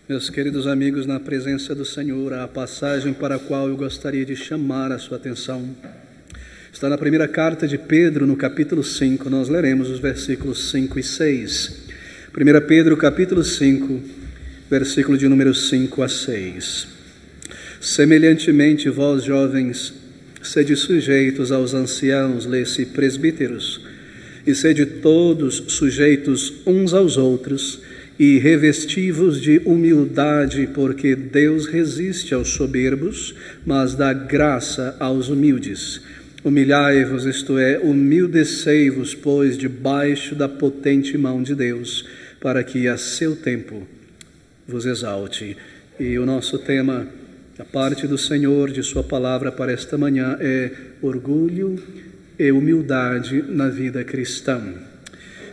Meus queridos amigos, na presença do Senhor, a passagem para a qual eu gostaria de chamar a sua atenção está na primeira carta de Pedro, no capítulo 5. Nós leremos os versículos 5 e 6. 1 Pedro, capítulo 5, versículo de número 5 a 6. Semelhantemente, vós, jovens, sede sujeitos aos anciãos, lê-se presbíteros, e sede todos sujeitos uns aos outros, e revestivos de humildade, porque Deus resiste aos soberbos, mas dá graça aos humildes. Humilhai-vos, isto é, humildecei-vos, pois, debaixo da potente mão de Deus, para que a seu tempo vos exalte. E o nosso tema, da parte do Senhor, de sua palavra para esta manhã, é orgulho e humildade na vida cristã.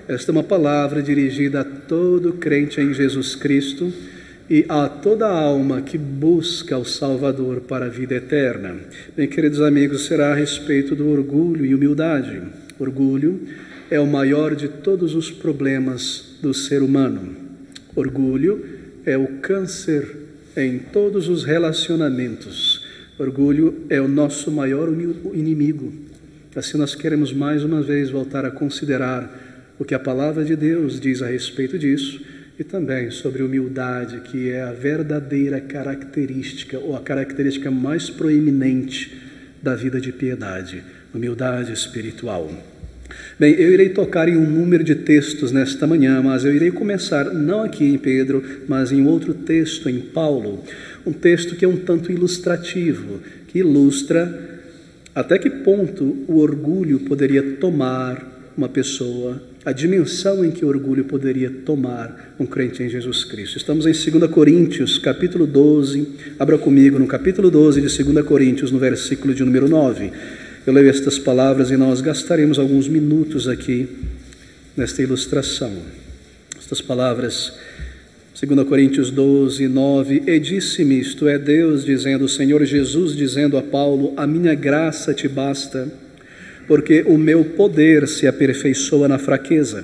Esta é uma palavra dirigida a todo crente em Jesus Cristo e a toda alma que busca o Salvador para a vida eterna. Bem, queridos amigos, será a respeito do orgulho e humildade. Orgulho é o maior de todos os problemas do ser humano. Orgulho é o câncer em todos os relacionamentos. Orgulho é o nosso maior inimigo. Assim nós queremos mais uma vez voltar a considerar o que a palavra de Deus diz a respeito disso, e também sobre humildade, que é a verdadeira característica, ou a característica mais proeminente da vida de piedade, humildade espiritual. Bem, eu irei tocar em um número de textos nesta manhã, mas eu irei começar não aqui em Pedro, mas em outro texto, em Paulo, um texto que é um tanto ilustrativo, que ilustra até que ponto o orgulho poderia tomar uma pessoa, a dimensão em que o orgulho poderia tomar um crente em Jesus Cristo. Estamos em 2 Coríntios, capítulo 12, abra comigo no capítulo 12 de 2 Coríntios, no versículo de número 9. Eu leio estas palavras e nós gastaremos alguns minutos aqui nesta ilustração. Estas palavras, 2 Coríntios 12, 9, e disse-me, isto é, Deus dizendo, o Senhor Jesus dizendo a Paulo, a minha graça te basta, porque o meu poder se aperfeiçoa na fraqueza.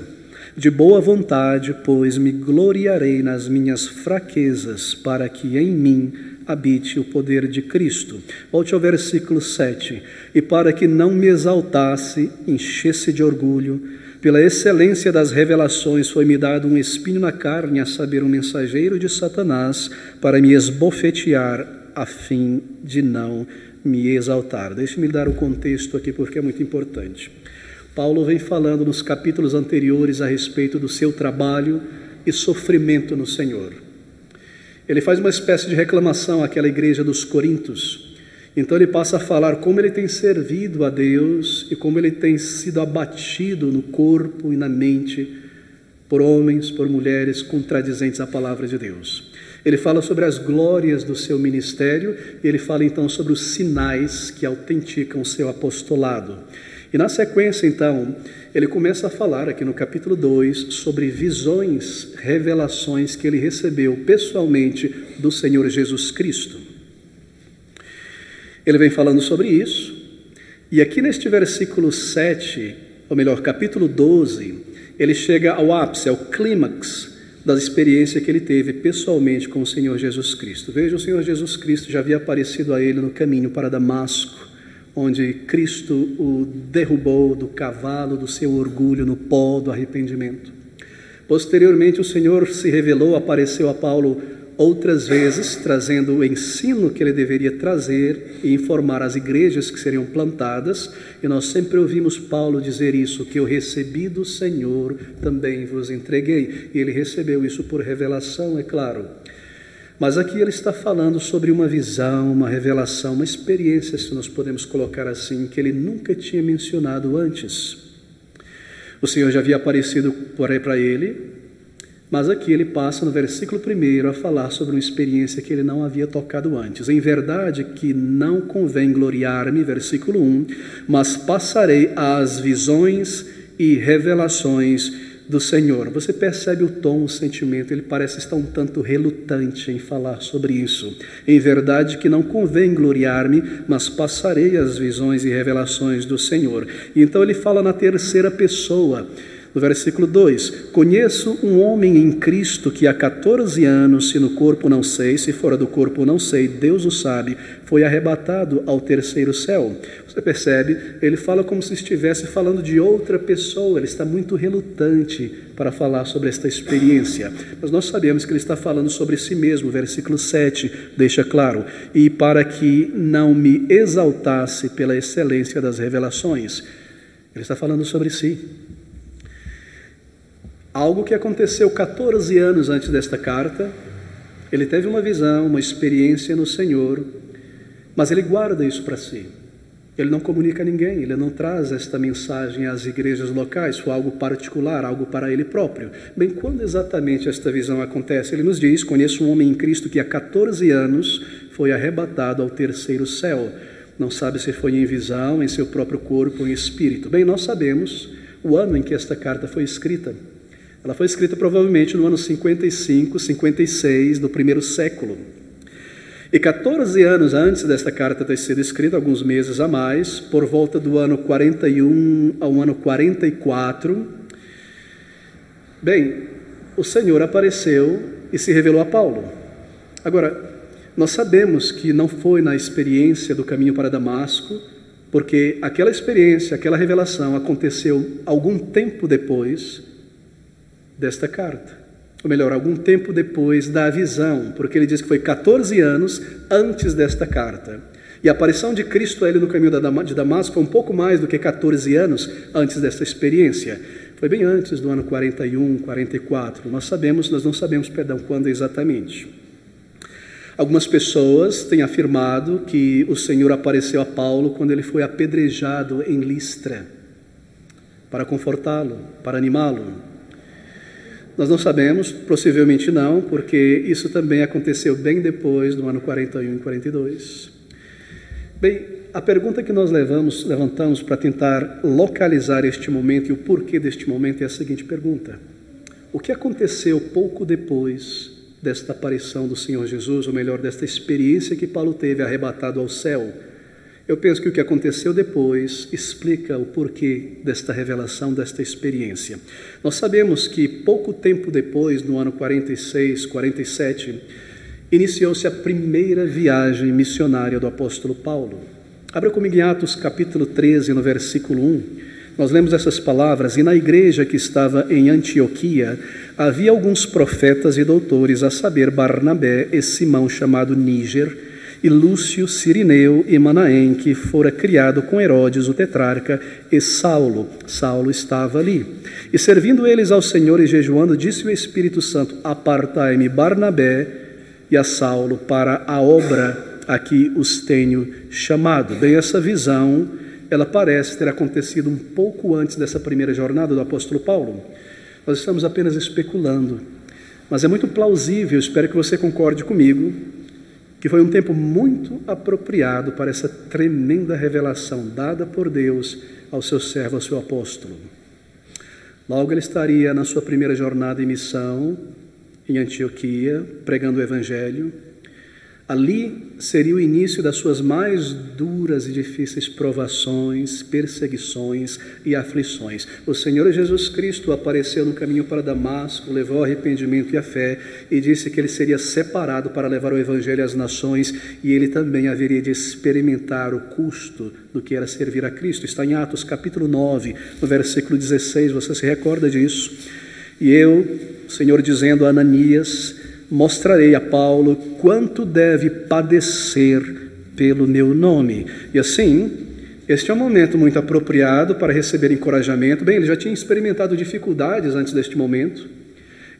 De boa vontade, pois, me gloriarei nas minhas fraquezas, para que em mim habite o poder de Cristo. Volte ao versículo 7. E para que não me exaltasse, enchesse de orgulho, pela excelência das revelações foi-me dado um espinho na carne, a saber, um mensageiro de Satanás, para me esbofetear, a fim de não me exaltar. Deixe-me dar o contexto aqui porque é muito importante. Paulo vem falando nos capítulos anteriores a respeito do seu trabalho e sofrimento no Senhor. Ele faz uma espécie de reclamação àquela igreja dos Coríntios. Então ele passa a falar como ele tem servido a Deus e como ele tem sido abatido no corpo e na mente por homens, por mulheres contradizentes à palavra de Deus. Ele fala sobre as glórias do seu ministério e ele fala então sobre os sinais que autenticam o seu apostolado. E na sequência então, ele começa a falar aqui no capítulo 2 sobre visões, revelações que ele recebeu pessoalmente do Senhor Jesus Cristo. Ele vem falando sobre isso e aqui neste versículo 7, ou melhor, capítulo 12, ele chega ao ápice, ao clímax da experiência que ele teve pessoalmente com o Senhor Jesus Cristo. Veja, o Senhor Jesus Cristo já havia aparecido a ele no caminho para Damasco, onde Cristo o derrubou do cavalo do seu orgulho no pó do arrependimento. Posteriormente, o Senhor se revelou, apareceu a Paulo outras vezes, trazendo o ensino que ele deveria trazer e informar as igrejas que seriam plantadas, e nós sempre ouvimos Paulo dizer isso, que eu recebi do Senhor, também vos entreguei, e ele recebeu isso por revelação, é claro. Mas aqui ele está falando sobre uma visão, uma revelação, uma experiência, se nós podemos colocar assim, que ele nunca tinha mencionado antes. O Senhor já havia aparecido para ele, mas aqui ele passa no versículo 1 a falar sobre uma experiência que ele não havia tocado antes. Em verdade que não convém gloriar-me, versículo 1, mas passarei às visões e revelações do Senhor. Você percebe o tom, o sentimento, ele parece estar um tanto relutante em falar sobre isso. Em verdade que não convém gloriar-me, mas passarei às visões e revelações do Senhor. E então ele fala na terceira pessoa, No versículo 2, conheço um homem em Cristo que há 14 anos, se no corpo não sei, se fora do corpo não sei, Deus o sabe, foi arrebatado ao terceiro céu. Você percebe? Ele fala como se estivesse falando de outra pessoa, ele está muito relutante para falar sobre esta experiência. Mas nós sabemos que ele está falando sobre si mesmo, versículo 7 deixa claro, e para que não me exaltasse pela excelência das revelações. Ele está falando sobre si. Algo que aconteceu 14 anos antes desta carta, ele teve uma visão, uma experiência no Senhor, mas ele guarda isso para si. Ele não comunica a ninguém, ele não traz esta mensagem às igrejas locais, foi algo particular, algo para ele próprio. Bem, quando exatamente esta visão acontece? Ele nos diz, conheço um homem em Cristo que há 14 anos foi arrebatado ao terceiro céu. Não sabe se foi em visão, em seu próprio corpo ou em espírito. Bem, nós sabemos o ano em que esta carta foi escrita. Ela foi escrita provavelmente no ano 55, 56 do primeiro século. E 14 anos antes desta carta ter sido escrita, alguns meses a mais, por volta do ano 41 ao ano 44, bem, o Senhor apareceu e se revelou a Paulo. Agora, nós sabemos que não foi na experiência do caminho para Damasco, porque aquela experiência, aquela revelação aconteceu algum tempo depois desta carta, ou melhor, algum tempo depois da visão, porque ele diz que foi 14 anos antes desta carta, e a aparição de Cristo a ele no caminho de Damasco foi um pouco mais do que 14 anos antes desta experiência, foi bem antes do ano 41, 44, nós não sabemos quando exatamente. Algumas pessoas têm afirmado que o Senhor apareceu a Paulo quando ele foi apedrejado em Listra, para confortá-lo, para animá-lo. Nós não sabemos, possivelmente não, porque isso também aconteceu bem depois do ano 41 e 42. Bem, a pergunta que nós levantamos para tentar localizar este momento e o porquê deste momento é a seguinte pergunta: o que aconteceu pouco depois desta aparição do Senhor Jesus, ou melhor, desta experiência que Paulo teve arrebatado ao céu? Eu penso que o que aconteceu depois explica o porquê desta revelação, desta experiência. Nós sabemos que pouco tempo depois, no ano 46, 47, iniciou-se a primeira viagem missionária do apóstolo Paulo. Abra comigo em Atos capítulo 13, no versículo 1. Nós lemos essas palavras: e na igreja que estava em Antioquia havia alguns profetas e doutores, a saber, Barnabé e Simão chamado Níger, e Lúcio, Cirineu e Manaém, que fora criado com Herodes, o tetrarca, e Saulo. Saulo estava ali. E servindo eles ao Senhor e jejuando, disse o Espírito Santo: apartai-me Barnabé e a Saulo para a obra a que os tenho chamado. Bem, essa visão, ela parece ter acontecido um pouco antes dessa primeira jornada do apóstolo Paulo. Nós estamos apenas especulando, mas é muito plausível, espero que você concorde comigo, que foi um tempo muito apropriado para essa tremenda revelação dada por Deus ao seu servo, ao seu apóstolo. Logo ele estaria na sua primeira jornada em missão, em Antioquia, pregando o Evangelho. Ali seria o início das suas mais duras e difíceis provações, perseguições e aflições. O Senhor Jesus Cristo apareceu no caminho para Damasco, levou ao arrependimento e a fé e disse que ele seria separado para levar o Evangelho às nações e ele também haveria de experimentar o custo do que era servir a Cristo. Está em Atos capítulo 9, no versículo 16, você se recorda disso? E eu, o Senhor dizendo a Ananias: mostrarei a Paulo quanto deve padecer pelo meu nome. E assim, este é um momento muito apropriado para receber encorajamento. Bem, ele já tinha experimentado dificuldades antes deste momento.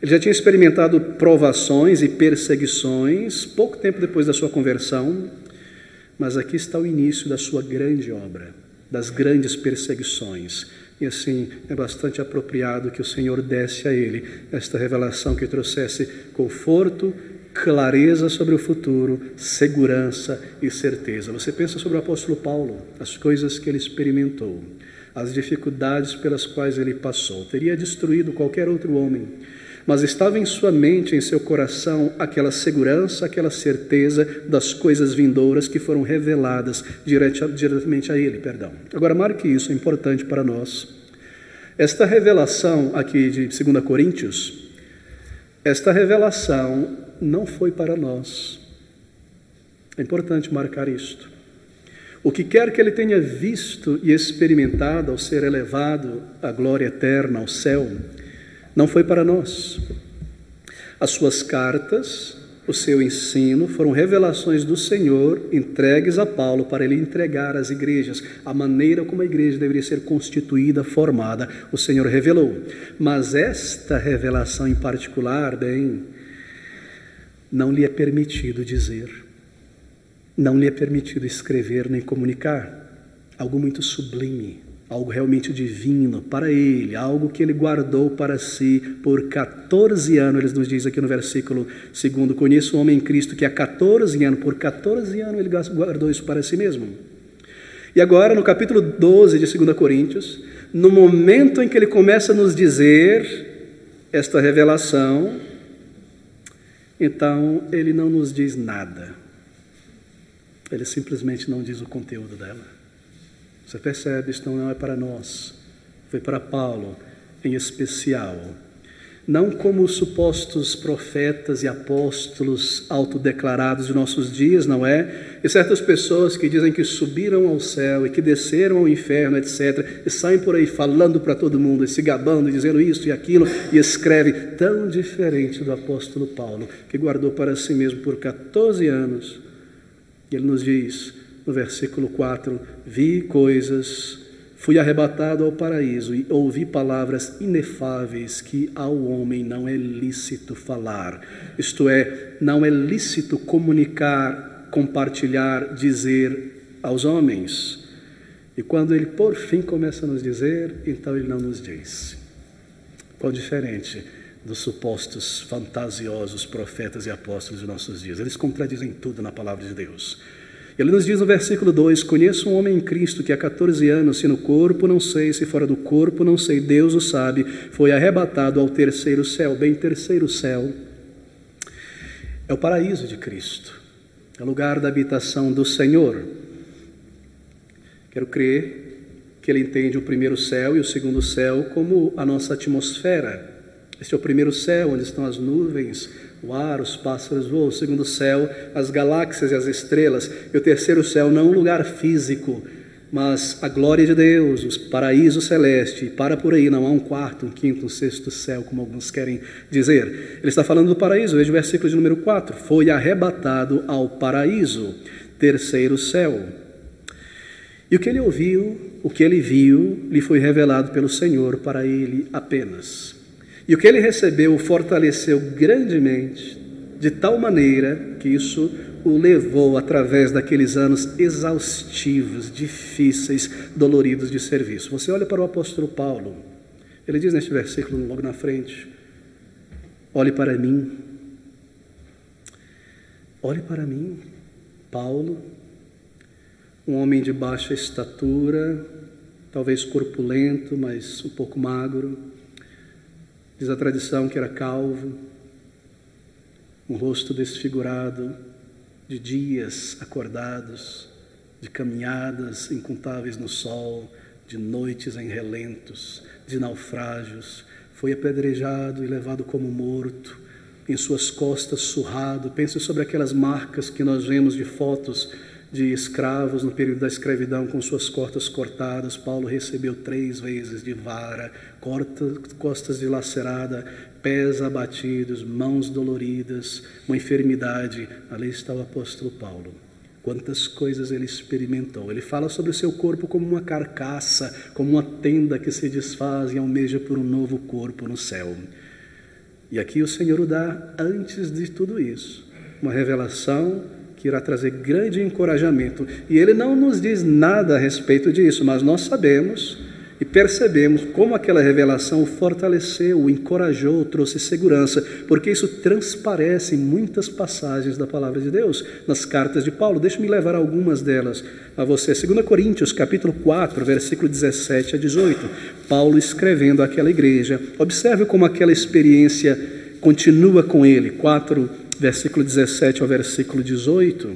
Ele já tinha experimentado provações e perseguições pouco tempo depois da sua conversão. Mas aqui está o início da sua grande obra, das grandes perseguições. E assim, é bastante apropriado que o Senhor desse a ele esta revelação que trouxesse conforto, clareza sobre o futuro, segurança e certeza. Você pensa sobre o apóstolo Paulo, as coisas que ele experimentou, as dificuldades pelas quais ele passou. Teria destruído qualquer outro homem, mas estava em sua mente, em seu coração, aquela segurança, aquela certeza das coisas vindouras que foram reveladas diretamente a ele. Agora, marque isso, é importante para nós. Esta revelação aqui de 2 Coríntios, esta revelação não foi para nós. É importante marcar isto. O que quer que ele tenha visto e experimentado ao ser elevado à glória eterna, ao céu, não foi para nós. As suas cartas, o seu ensino, foram revelações do Senhor entregues a Paulo para ele entregar às igrejas. A maneira como a igreja deveria ser constituída, formada, o Senhor revelou. Mas esta revelação em particular, bem, não lhe é permitido dizer, não lhe é permitido escrever nem comunicar. Algo muito sublime, algo realmente divino para ele, algo que ele guardou para si por 14 anos, ele nos diz aqui no versículo 2, conheço um homem em Cristo que há 14 anos, por 14 anos ele guardou isso para si mesmo. E agora no capítulo 12 de 2 Coríntios, no momento em que ele começa a nos dizer esta revelação, então ele não nos diz nada, ele simplesmente não diz o conteúdo dela. Você percebe, isto não é para nós, foi para Paulo em especial. Não como os supostos profetas e apóstolos autodeclarados de nossos dias, não é? E certas pessoas que dizem que subiram ao céu e que desceram ao inferno, etc. E saem por aí falando para todo mundo, e se gabando, e dizendo isso e aquilo, e escreve tão diferente do apóstolo Paulo, que guardou para si mesmo por 14 anos. E ele nos diz, no versículo 4, vi coisas, fui arrebatado ao paraíso e ouvi palavras inefáveis que ao homem não é lícito falar. Isto é, não é lícito comunicar, compartilhar, dizer aos homens. E quando ele por fim começa a nos dizer, então ele não nos diz. Qual diferente dos supostos fantasiosos profetas e apóstolos de nossos dias? Eles contradizem tudo na palavra de Deus. Ele nos diz no versículo 2, conheço um homem em Cristo que há 14 anos, se no corpo não sei, se fora do corpo não sei, Deus o sabe, foi arrebatado ao terceiro céu. Bem, terceiro céu é o paraíso de Cristo, é o lugar da habitação do Senhor. Quero crer que ele entende o primeiro céu e o segundo céu como a nossa atmosfera. Este é o primeiro céu, onde estão as nuvens, o ar, os pássaros voam. O segundo céu, as galáxias e as estrelas. E o terceiro céu, não um lugar físico, mas a glória de Deus, os paraísos celestes. E para por aí, não há um quarto, um quinto, um sexto céu, como alguns querem dizer. Ele está falando do paraíso. Veja o versículo de número 4. Foi arrebatado ao paraíso, terceiro céu. E o que ele ouviu, o que ele viu, lhe foi revelado pelo Senhor para ele apenas. E o que ele recebeu o fortaleceu grandemente, de tal maneira que isso o levou através daqueles anos exaustivos, difíceis, doloridos de serviço. Você olha para o apóstolo Paulo, ele diz neste versículo logo na frente, olhe para mim, Paulo, um homem de baixa estatura, talvez corpulento, mas um pouco magro. Diz a tradição que era calvo, um rosto desfigurado, de dias acordados, de caminhadas incontáveis no sol, de noites em relentos, de naufrágios. Foi apedrejado e levado como morto, em suas costas surrado. Pense sobre aquelas marcas que nós vemos de fotos de escravos no período da escravidão, com suas costas cortadas. Paulo recebeu 3 vezes de vara, costas dilaceradas, pés abatidos, mãos doloridas, uma enfermidade. Ali está o apóstolo Paulo. Quantas coisas ele experimentou. Ele fala sobre o seu corpo como uma carcaça, como uma tenda que se desfaz e almeja por um novo corpo no céu. E aqui o Senhor o dá antes de tudo isso, uma revelação que irá trazer grande encorajamento. E ele não nos diz nada a respeito disso, mas nós sabemos e percebemos como aquela revelação o fortaleceu, o encorajou, trouxe segurança, porque isso transparece em muitas passagens da palavra de Deus, nas cartas de Paulo. Deixe-me levar algumas delas a você. 2 Coríntios, capítulo 4, versículo 17 a 18. Paulo escrevendo àquela igreja. Observe como aquela experiência continua com ele. 4, versículo 17 ao versículo 18.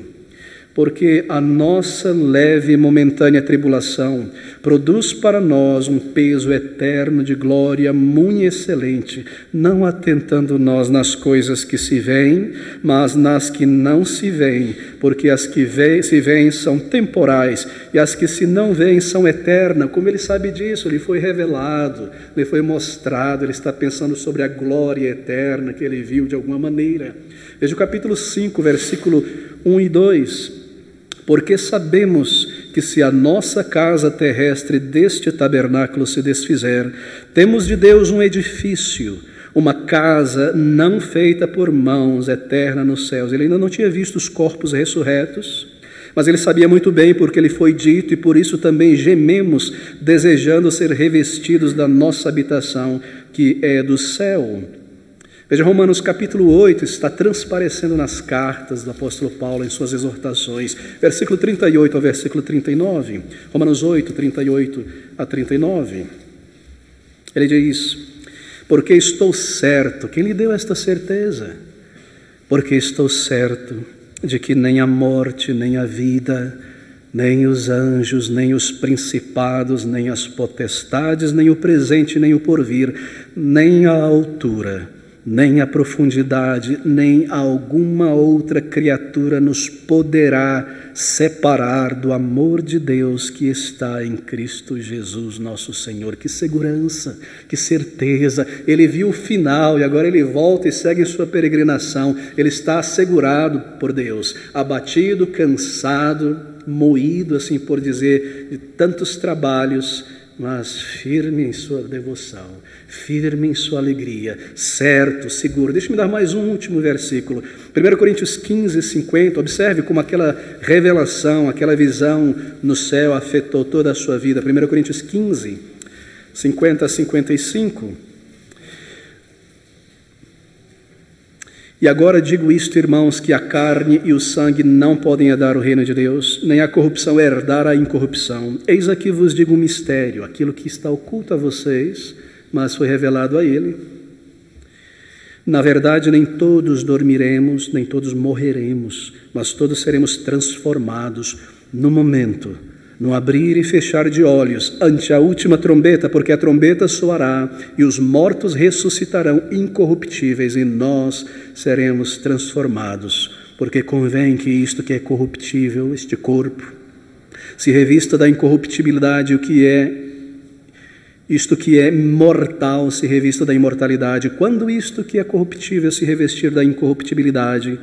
porque a nossa leve e momentânea tribulação produz para nós um peso eterno de glória muito excelente, não atentando nós nas coisas que se veem, mas nas que não se veem, porque as que se veem são temporais, e as que se não veem são eternas. Como ele sabe disso? Ele foi revelado, ele foi mostrado, ele está pensando sobre a glória eterna que ele viu de alguma maneira. Veja o capítulo 5, versículo 1 e 2. Porque sabemos que se a nossa casa terrestre deste tabernáculo se desfizer, temos de Deus um edifício, uma casa não feita por mãos, eterna nos céus. Ele ainda não tinha visto os corpos ressurretos, mas ele sabia muito bem porque lhe foi dito, e por isso também gememos, desejando ser revestidos da nossa habitação, que é do céu. Veja, Romanos capítulo 8 está transparecendo nas cartas do apóstolo Paulo em suas exortações, versículo 38 ao versículo 39, Romanos 8, 38 a 39. Ele diz: porque estou certo, quem lhe deu esta certeza? Porque estou certo de que nem a morte, nem a vida, nem os anjos, nem os principados, nem as potestades, nem o presente, nem o porvir, nem a altura, nem a profundidade, nem alguma outra criatura nos poderá separar do amor de Deus que está em Cristo Jesus, nosso Senhor. Que segurança, que certeza. Ele viu o final e agora ele volta e segue sua peregrinação. Ele está assegurado por Deus, abatido, cansado, moído, assim por dizer, de tantos trabalhos, mas firme em sua devoção, firme em sua alegria, certo, seguro. Deixa-me dar mais um último versículo. 1 Coríntios 15, 50. Observe como aquela revelação, aquela visão no céu afetou toda a sua vida. 1 Coríntios 15, 50 a 55. E agora digo isto, irmãos, que a carne e o sangue não podem herdar o reino de Deus, nem a corrupção herdar a incorrupção. Eis aqui vos digo um mistério, aquilo que está oculto a vocês, mas foi revelado a ele. Na verdade, nem todos dormiremos, nem todos morreremos, mas todos seremos transformados no momento, no abrir e fechar de olhos, ante a última trombeta, porque a trombeta soará e os mortos ressuscitarão incorruptíveis e nós seremos transformados, porque convém que isto que é corruptível, este corpo, se revista da incorruptibilidade, isto que é mortal se revista da imortalidade. Quando isto que é corruptível se revestir da incorruptibilidade,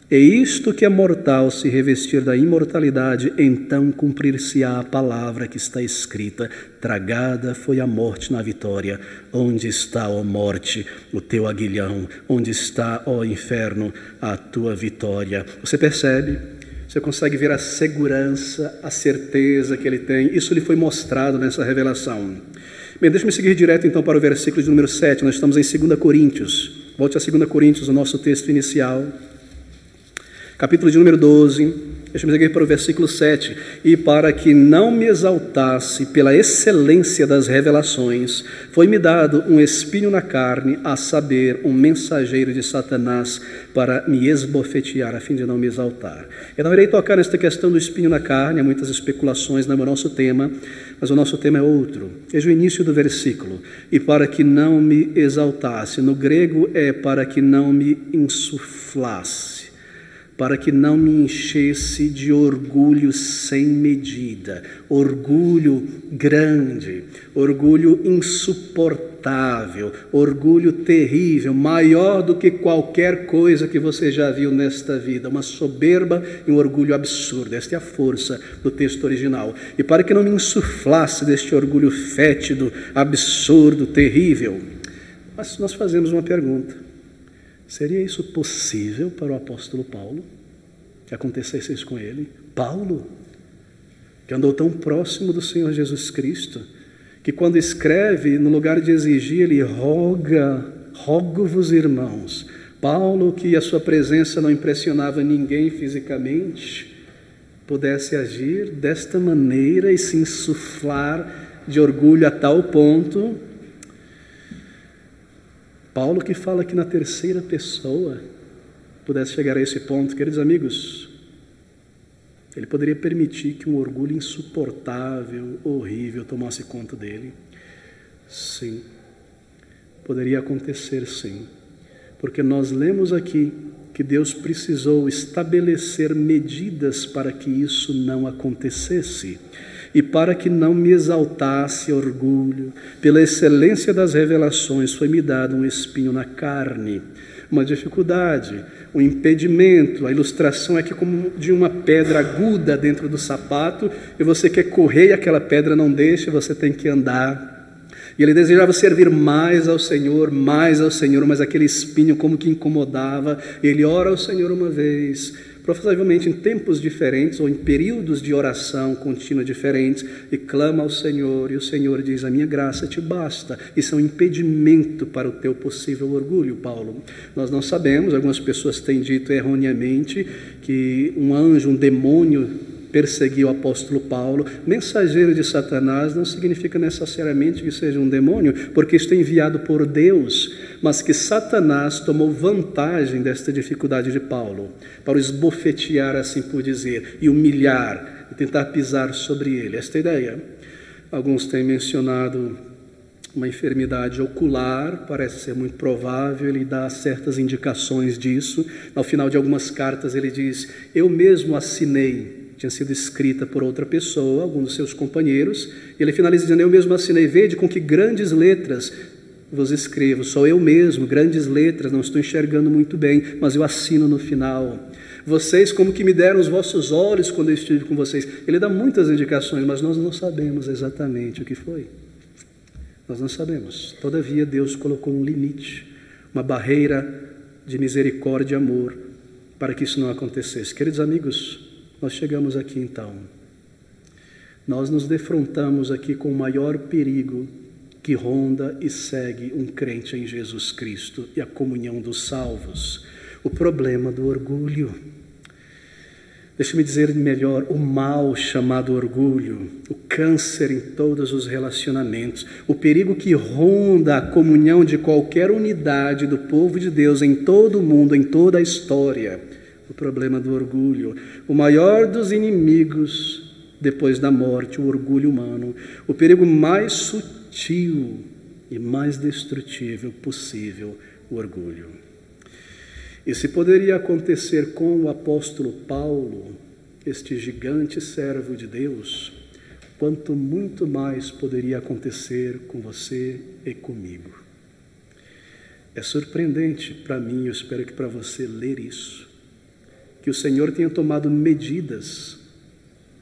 e isto que é mortal se revestir da imortalidade, então cumprir-se-á a palavra que está escrita: tragada foi a morte na vitória. Onde está, ó morte, o teu aguilhão? Onde está, ó inferno, a tua vitória? Você percebe? Você consegue ver a segurança, a certeza que ele tem? Isso lhe foi mostrado nessa revelação. Bem, deixa-me seguir direto então para o versículo de número 7. Nós estamos em 2 Coríntios. Volte a 2 Coríntios, o nosso texto inicial. Capítulo de número 12, deixa-me seguir para o versículo 7. E para que não me exaltasse pela excelência das revelações, foi-me dado um espinho na carne, a saber, um mensageiro de Satanás, para me esbofetear, a fim de não me exaltar. Eu não irei tocar nesta questão do espinho na carne, há muitas especulações, não é o nosso tema, mas o nosso tema é outro. Veja o início do versículo. E para que não me exaltasse, no grego é para que não me insuflasse, para que não me enchesse de orgulho sem medida, orgulho grande, orgulho insuportável, orgulho terrível, maior do que qualquer coisa que você já viu nesta vida, uma soberba e um orgulho absurdo. Esta é a força do texto original. E para que não me insuflasse deste orgulho fétido, absurdo, terrível. Mas nós fazemos uma pergunta: seria isso possível para o apóstolo Paulo? Que acontecesse isso com ele? Paulo, que andou tão próximo do Senhor Jesus Cristo, que quando escreve, no lugar de exigir, ele rogo-vos, irmãos. Paulo, que a sua presença não impressionava ninguém fisicamente, pudesse agir desta maneira e se insuflar de orgulho a tal ponto. Paulo, que fala que na terceira pessoa pudesse chegar a esse ponto. Queridos amigos, Ele poderia permitir que um orgulho insuportável, horrível, tomasse conta dele? Sim. Poderia acontecer, sim. Porque nós lemos aqui que Deus precisou estabelecer medidas para que isso não acontecesse. E para que não me exaltasse orgulho, pela excelência das revelações, foi-me dado um espinho na carne, uma dificuldade, um impedimento. A ilustração é que como de uma pedra aguda dentro do sapato, e você quer correr e aquela pedra não deixa, você tem que andar. E ele desejava servir mais ao Senhor, mas aquele espinho como que incomodava. Ele ora ao Senhor uma vez, provavelmente em tempos diferentes ou em períodos de oração contínua diferentes, e clama ao Senhor, e o Senhor diz: a minha graça te basta. Isso é um impedimento para o teu possível orgulho, Paulo. Nós não sabemos, algumas pessoas têm dito erroneamente que um anjo, um demônio perseguiu o apóstolo Paulo. Mensageiro de Satanás não significa necessariamente que seja um demônio, porque isto é enviado por Deus, mas que Satanás tomou vantagem desta dificuldade de Paulo, para o esbofetear, assim por dizer, e humilhar, e tentar pisar sobre ele. Esta ideia. Alguns têm mencionado uma enfermidade ocular, parece ser muito provável, ele dá certas indicações disso. Ao final de algumas cartas ele diz: eu mesmo assinei, tinha sido escrita por outra pessoa, algum dos seus companheiros, e ele finaliza dizendo: eu mesmo assinei, vede com que grandes letras vos escrevo, sou eu mesmo, grandes letras, não estou enxergando muito bem, mas eu assino no final. Vocês como que me deram os vossos olhos quando eu estive com vocês. Ele dá muitas indicações, mas nós não sabemos exatamente o que foi. Nós não sabemos. Todavia Deus colocou um limite, uma barreira de misericórdia e amor, para que isso não acontecesse. Queridos amigos, nós chegamos aqui então, nós nos defrontamos aqui com o maior perigo que ronda e segue um crente em Jesus Cristo e a comunhão dos salvos: o problema do orgulho. Deixa-me dizer melhor, o mal chamado orgulho, o câncer em todos os relacionamentos, o perigo que ronda a comunhão de qualquer unidade do povo de Deus em todo o mundo, em toda a história. O problema do orgulho, o maior dos inimigos depois da morte, o orgulho humano, o perigo mais sutil e mais destrutível possível, o orgulho. E se poderia acontecer com o apóstolo Paulo, este gigante servo de Deus, quanto muito mais poderia acontecer com você e comigo. É surpreendente para mim, eu espero que para você, ler isso, que o Senhor tenha tomado medidas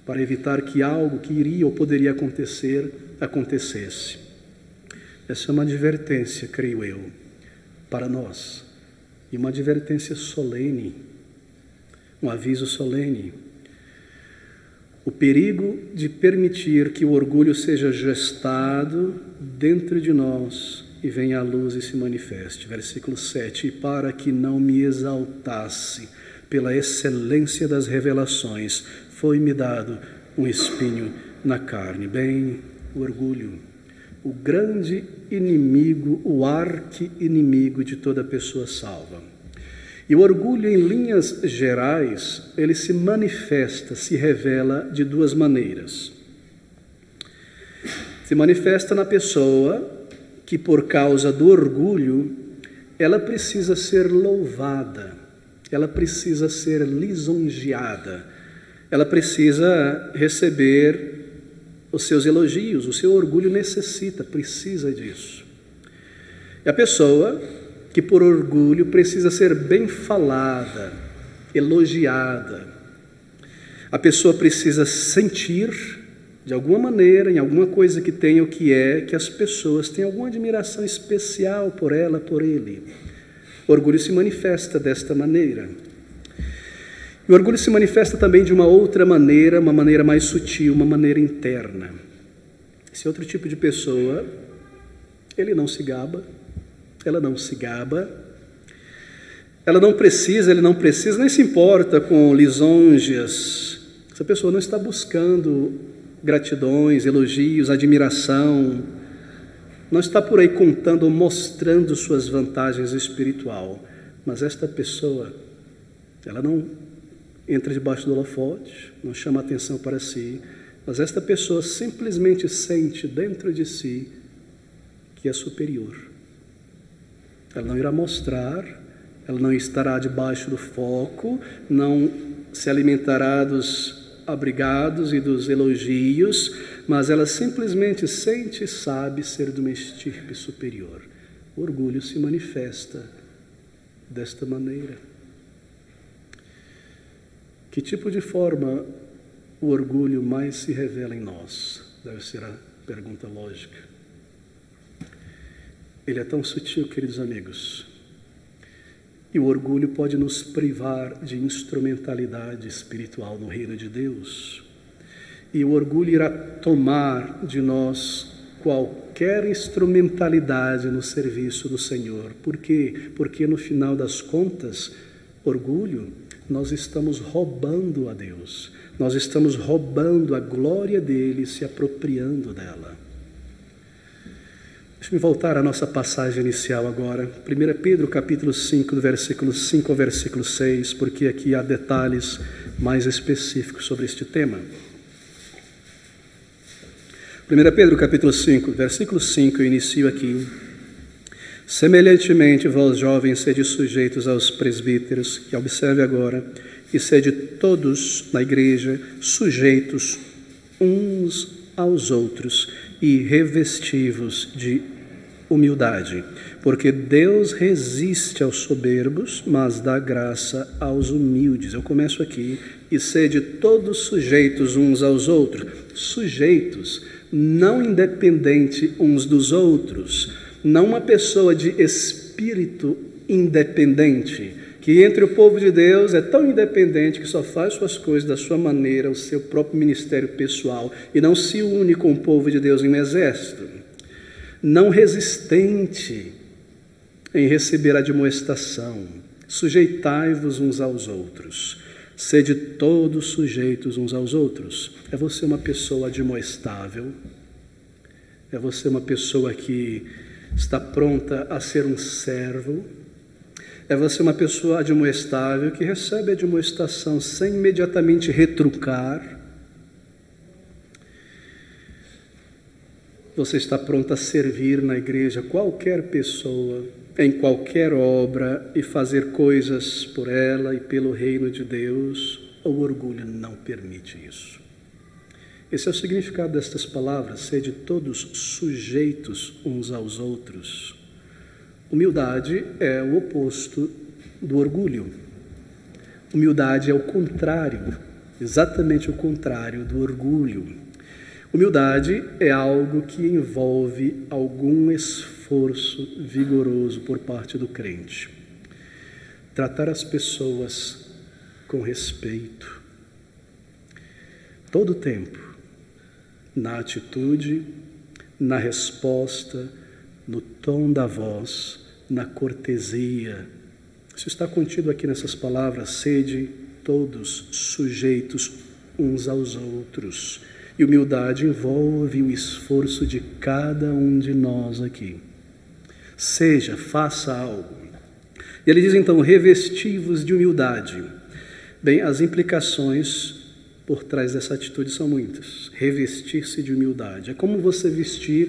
para evitar que algo que iria ou poderia acontecer, acontecesse. Essa é uma advertência, creio eu, para nós, e uma advertência solene, um aviso solene. O perigo de permitir que o orgulho seja gestado dentro de nós e venha à luz e se manifeste. Versículo 7, e para que não me exaltasse pela excelência das revelações, foi-me dado um espinho na carne. Bem, o orgulho, o grande inimigo, o arqui-inimigo de toda pessoa salva. E o orgulho, em linhas gerais, ele se manifesta, se revela de duas maneiras. Se manifesta na pessoa que, por causa do orgulho, ela precisa ser louvada, ela precisa ser lisonjeada, ela precisa receber os seus elogios, o seu orgulho necessita, precisa disso. E a pessoa que por orgulho precisa ser bem falada, elogiada, a pessoa precisa sentir, de alguma maneira, em alguma coisa que tenha o que é, que as pessoas têm alguma admiração especial por ela, por ele. O orgulho se manifesta desta maneira. E o orgulho se manifesta também de uma outra maneira, uma maneira mais sutil, uma maneira interna. Esse outro tipo de pessoa, ele não se gaba, ela não se gaba, ela não precisa, ele não precisa, nem se importa com lisonjas. Essa pessoa não está buscando gratidões, elogios, admiração, não está por aí contando ou mostrando suas vantagens espirituais, mas esta pessoa, ela não entra debaixo do holofote, não chama atenção para si, mas esta pessoa simplesmente sente dentro de si que é superior. Ela não irá mostrar, ela não estará debaixo do foco, não se alimentará dos abrigados e dos elogios, mas ela simplesmente sente e sabe ser de uma estirpe superior. O orgulho se manifesta desta maneira. Que tipo de forma o orgulho mais se revela em nós? Deve ser a pergunta lógica. Ele é tão sutil, queridos amigos. E o orgulho pode nos privar de instrumentalidade espiritual no reino de Deus. E o orgulho irá tomar de nós qualquer instrumentalidade no serviço do Senhor. Por quê? Porque no final das contas, orgulho, nós estamos roubando a Deus. Nós estamos roubando a glória dele e se apropriando dela. Deixa-me voltar à nossa passagem inicial agora. 1 Pedro capítulo 5, do versículo 5 ao versículo 6, porque aqui há detalhes mais específicos sobre este tema. 1 Pedro capítulo 5, versículo 5, eu inicio aqui. Semelhantemente, vós jovens, sede sujeitos aos presbíteros, que observe agora, e sede todos na igreja sujeitos uns aos outros e revestivos de humildade, porque Deus resiste aos soberbos, mas dá graça aos humildes. Eu começo aqui, e sede todos sujeitos uns aos outros, sujeitos, não independente uns dos outros, não uma pessoa de espírito independente, que entre o povo de Deus é tão independente que só faz suas coisas da sua maneira, o seu próprio ministério pessoal, e não se une com o povo de Deus em um exército. Não resistente em receber admoestação, sujeitai-vos uns aos outros, sede todos sujeitos uns aos outros. É você uma pessoa admoestável? É você uma pessoa que está pronta a ser um servo? É você uma pessoa admoestável que recebe a admoestação sem imediatamente retrucar? Você está pronta a servir na igreja qualquer pessoa, em qualquer obra, e fazer coisas por ela e pelo reino de Deus? O orgulho não permite isso. Esse é o significado destas palavras, sede todos sujeitos uns aos outros. Humildade é o oposto do orgulho. Humildade é o contrário, exatamente o contrário do orgulho. Humildade é algo que envolve algum esforço vigoroso por parte do crente. Tratar as pessoas com respeito, todo o tempo, na atitude, na resposta, no tom da voz, na cortesia. Isso está contido aqui nessas palavras, sede todos sujeitos uns aos outros. E humildade envolve o esforço de cada um de nós aqui. Seja, faça algo. E ele diz então, revestivos de humildade. Bem, as implicações por trás dessa atitude são muitas. Revestir-se de humildade. É como você vestir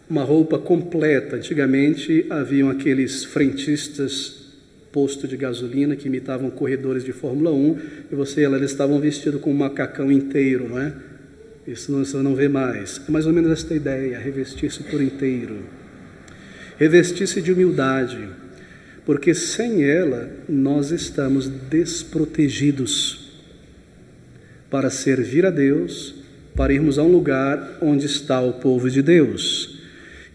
uma roupa completa. Antigamente haviam aqueles frentistas posto de gasolina que imitavam corredores de Fórmula 1 e eles estavam vestidos com um macacão inteiro, não é? Isso você não vê mais. É mais ou menos esta ideia, revestir-se por inteiro. Revestir-se de humildade, porque sem ela nós estamos desprotegidos para servir a Deus, para irmos a um lugar onde está o povo de Deus.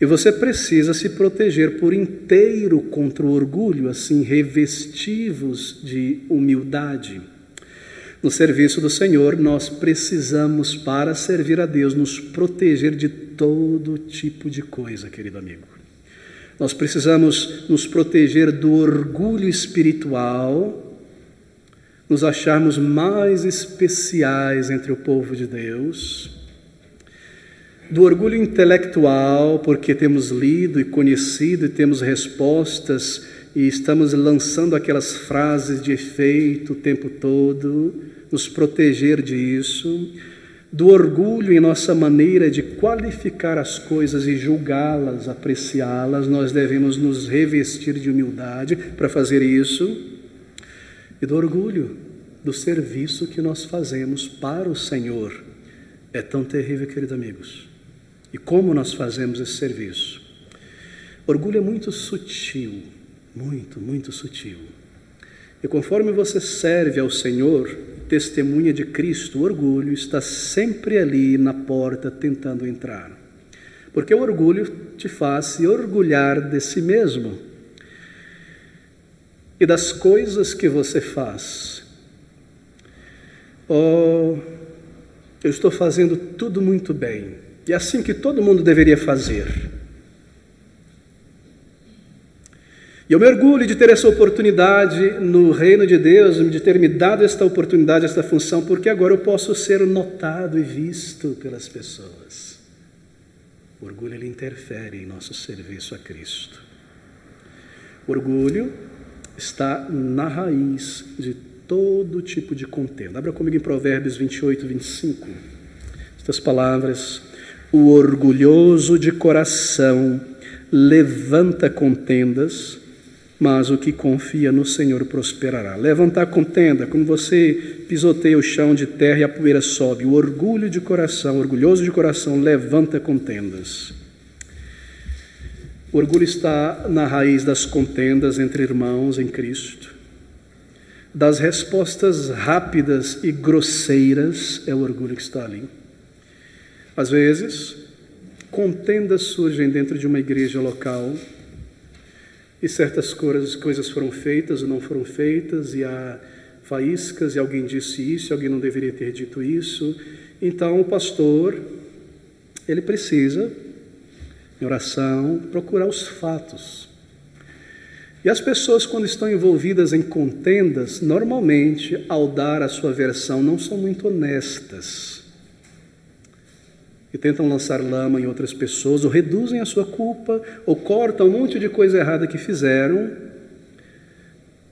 E você precisa se proteger por inteiro contra o orgulho, assim, revestivos de humildade. No serviço do Senhor, nós precisamos, para servir a Deus, nos proteger de todo tipo de coisa, querido amigo. Nós precisamos nos proteger do orgulho espiritual, nos acharmos mais especiais entre o povo de Deus. do orgulho intelectual, porque temos lido e conhecido e temos respostas e estamos lançando aquelas frases de efeito o tempo todo, nos proteger disso, do orgulho em nossa maneira de qualificar as coisas e julgá-las, apreciá-las. Nós devemos nos revestir de humildade para fazer isso, e do orgulho do serviço que nós fazemos para o Senhor. É tão terrível, queridos amigos. E como nós fazemos esse serviço? Orgulho é muito sutil, muito sutil. E conforme você serve ao Senhor, testemunha de Cristo, o orgulho está sempre ali na porta tentando entrar. Porque o orgulho te faz se orgulhar de si mesmo e das coisas que você faz. Oh, eu estou fazendo tudo muito bem, e é assim que todo mundo deveria fazer. E eu me orgulho de ter essa oportunidade no reino de Deus, de ter me dado esta oportunidade, esta função, porque agora eu posso ser notado e visto pelas pessoas. O orgulho, ele interfere em nosso serviço a Cristo. O orgulho está na raiz de todo tipo de contenda. Abra comigo em Provérbios 28, 25. Estas palavras: o orgulhoso de coração levanta contendas, mas o que confia no Senhor prosperará. Levantar contenda, quando você pisoteia o chão de terra e a poeira sobe. O orgulho de coração, orgulhoso de coração, levanta contendas. O orgulho está na raiz das contendas entre irmãos em Cristo. Das respostas rápidas e grosseiras, é o orgulho que está ali. Às vezes, contendas surgem dentro de uma igreja local, e certas coisas foram feitas ou não foram feitas, e há faíscas, e alguém disse isso, e alguém não deveria ter dito isso. Então o pastor, ele precisa, em oração, procurar os fatos. E as pessoas, quando estão envolvidas em contendas, normalmente, ao dar a sua versão, não são muito honestas. E tentam lançar lama em outras pessoas, ou reduzem a sua culpa, ou cortam um monte de coisa errada que fizeram.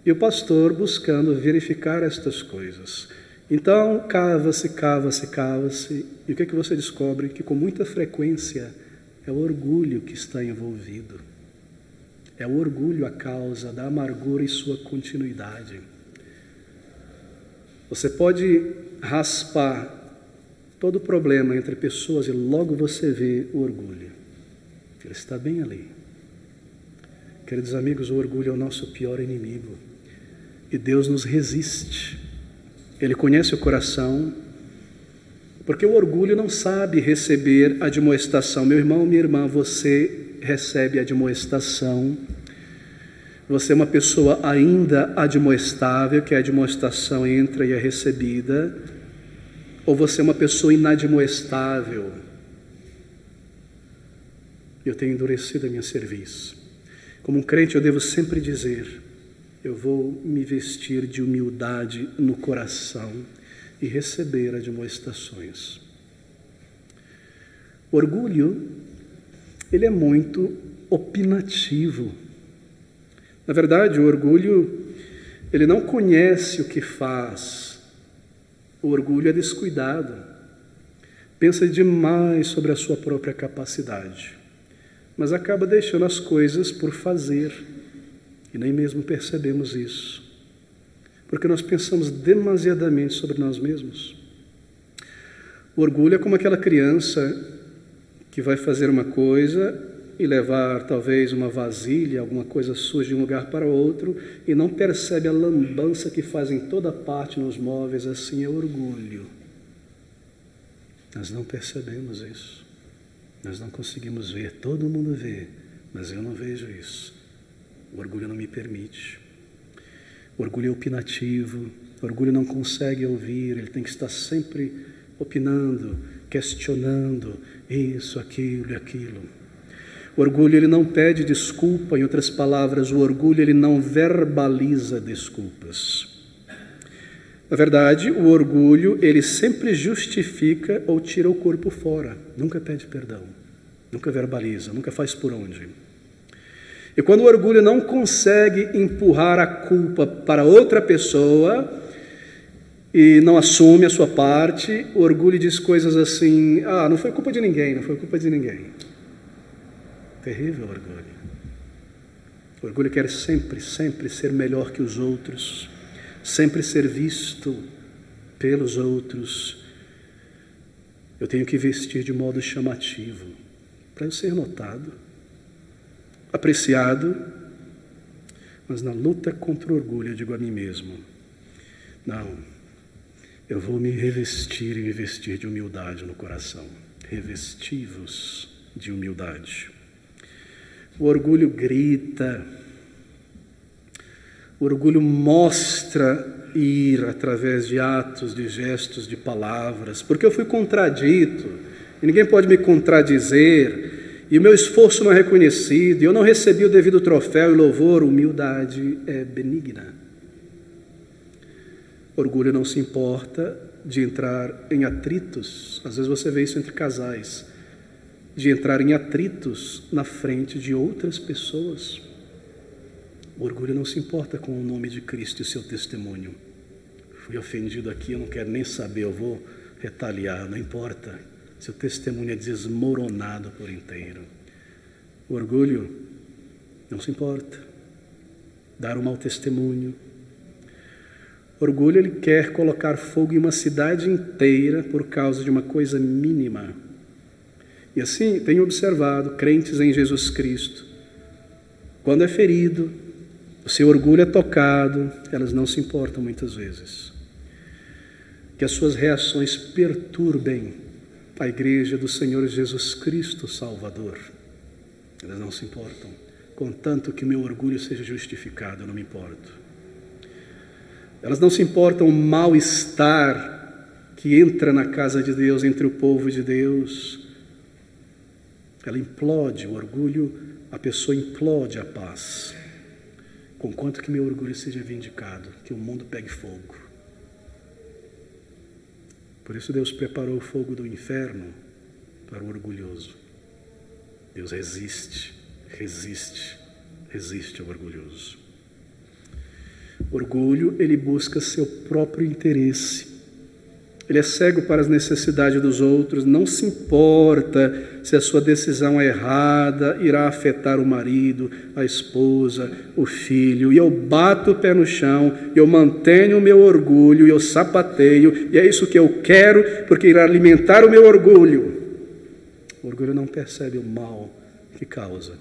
E o pastor buscando verificar estas coisas. Então, cava-se. E o que é que você descobre? Que com muita frequência é o orgulho que está envolvido. É o orgulho a causa da amargura e sua continuidade. Você pode raspar todo o problema entre pessoas e logo você vê o orgulho. Ele está bem ali. Queridos amigos, o orgulho é o nosso pior inimigo. E Deus nos resiste. Ele conhece o coração, porque o orgulho não sabe receber admoestação. Meu irmão, minha irmã, você recebe admoestação. Você é uma pessoa ainda admoestável, que a admoestação entra e é recebida, ou você é uma pessoa inadmoestável? Eu tenho endurecido a minha cerviz. Como um crente, eu devo sempre dizer: eu vou me vestir de humildade no coração e receber admoestações. O orgulho, ele é muito opinativo. Na verdade, o orgulho, ele não conhece o que faz. O orgulho é descuidado. Pensa demais sobre a sua própria capacidade, mas acaba deixando as coisas por fazer. E nem mesmo percebemos isso, porque nós pensamos demasiadamente sobre nós mesmos. O orgulho é como aquela criança que vai fazer uma coisa e levar talvez uma vasilha, alguma coisa suja de um lugar para outro, e não percebe a lambança que faz em toda parte nos móveis. Assim é o orgulho. Nós não percebemos isso. Nós não conseguimos ver. Todo mundo vê, mas eu não vejo isso. O orgulho não me permite. O orgulho é opinativo. O orgulho não consegue ouvir. Ele tem que estar sempre opinando, questionando isso, aquilo e aquilo. O orgulho, ele não pede desculpa. Em outras palavras, o orgulho, ele não verbaliza desculpas. Na verdade, o orgulho, ele sempre justifica ou tira o corpo fora. Nunca pede perdão, nunca verbaliza, nunca faz por onde. E quando o orgulho não consegue empurrar a culpa para outra pessoa e não assume a sua parte, o orgulho diz coisas assim: não foi culpa de ninguém, não foi culpa de ninguém. Terrível orgulho. O orgulho quer sempre ser melhor que os outros, sempre ser visto pelos outros. Eu tenho que vestir de modo chamativo para eu ser notado, apreciado. Mas na luta contra o orgulho eu digo a mim mesmo: não, eu vou me revestir e me vestir de humildade no coração. Revesti-vos de humildade. O orgulho grita, o orgulho mostra ira através de atos, de gestos, de palavras, porque eu fui contradito, e ninguém pode me contradizer, e o meu esforço não é reconhecido, e eu não recebi o devido troféu e louvor. Humildade é benigna. Orgulho não se importa de entrar em atritos, às vezes você vê isso entre casais, de entrar em atritos na frente de outras pessoas. O orgulho não se importa com o nome de Cristo e seu testemunho. Fui ofendido aqui, eu não quero nem saber, eu vou retaliar, não importa. Seu testemunho é desmoronado por inteiro. O orgulho não se importa. Dar um mau testemunho. O orgulho, ele quer colocar fogo em uma cidade inteira por causa de uma coisa mínima. E assim, tenho observado crentes em Jesus Cristo, quando é ferido, o seu orgulho é tocado, elas não se importam muitas vezes. Que as suas reações perturbem a igreja do Senhor Jesus Cristo Salvador. Elas não se importam, contanto que meu orgulho seja justificado, eu não me importo. Elas não se importam o mal-estar que entra na casa de Deus, entre o povo de Deus. Ela implode, o orgulho, a pessoa implode a paz. Conquanto que meu orgulho seja vindicado, que o mundo pegue fogo. Por isso Deus preparou o fogo do inferno para o orgulhoso. Deus resiste ao orgulhoso. O orgulho, ele busca seu próprio interesse. Ele é cego para as necessidades dos outros, não se importa se a sua decisão é errada, irá afetar o marido, a esposa, o filho. E eu bato o pé no chão, eu mantenho o meu orgulho, eu sapateio, e é isso que eu quero, porque irá alimentar o meu orgulho. O orgulho não percebe o mal que causa.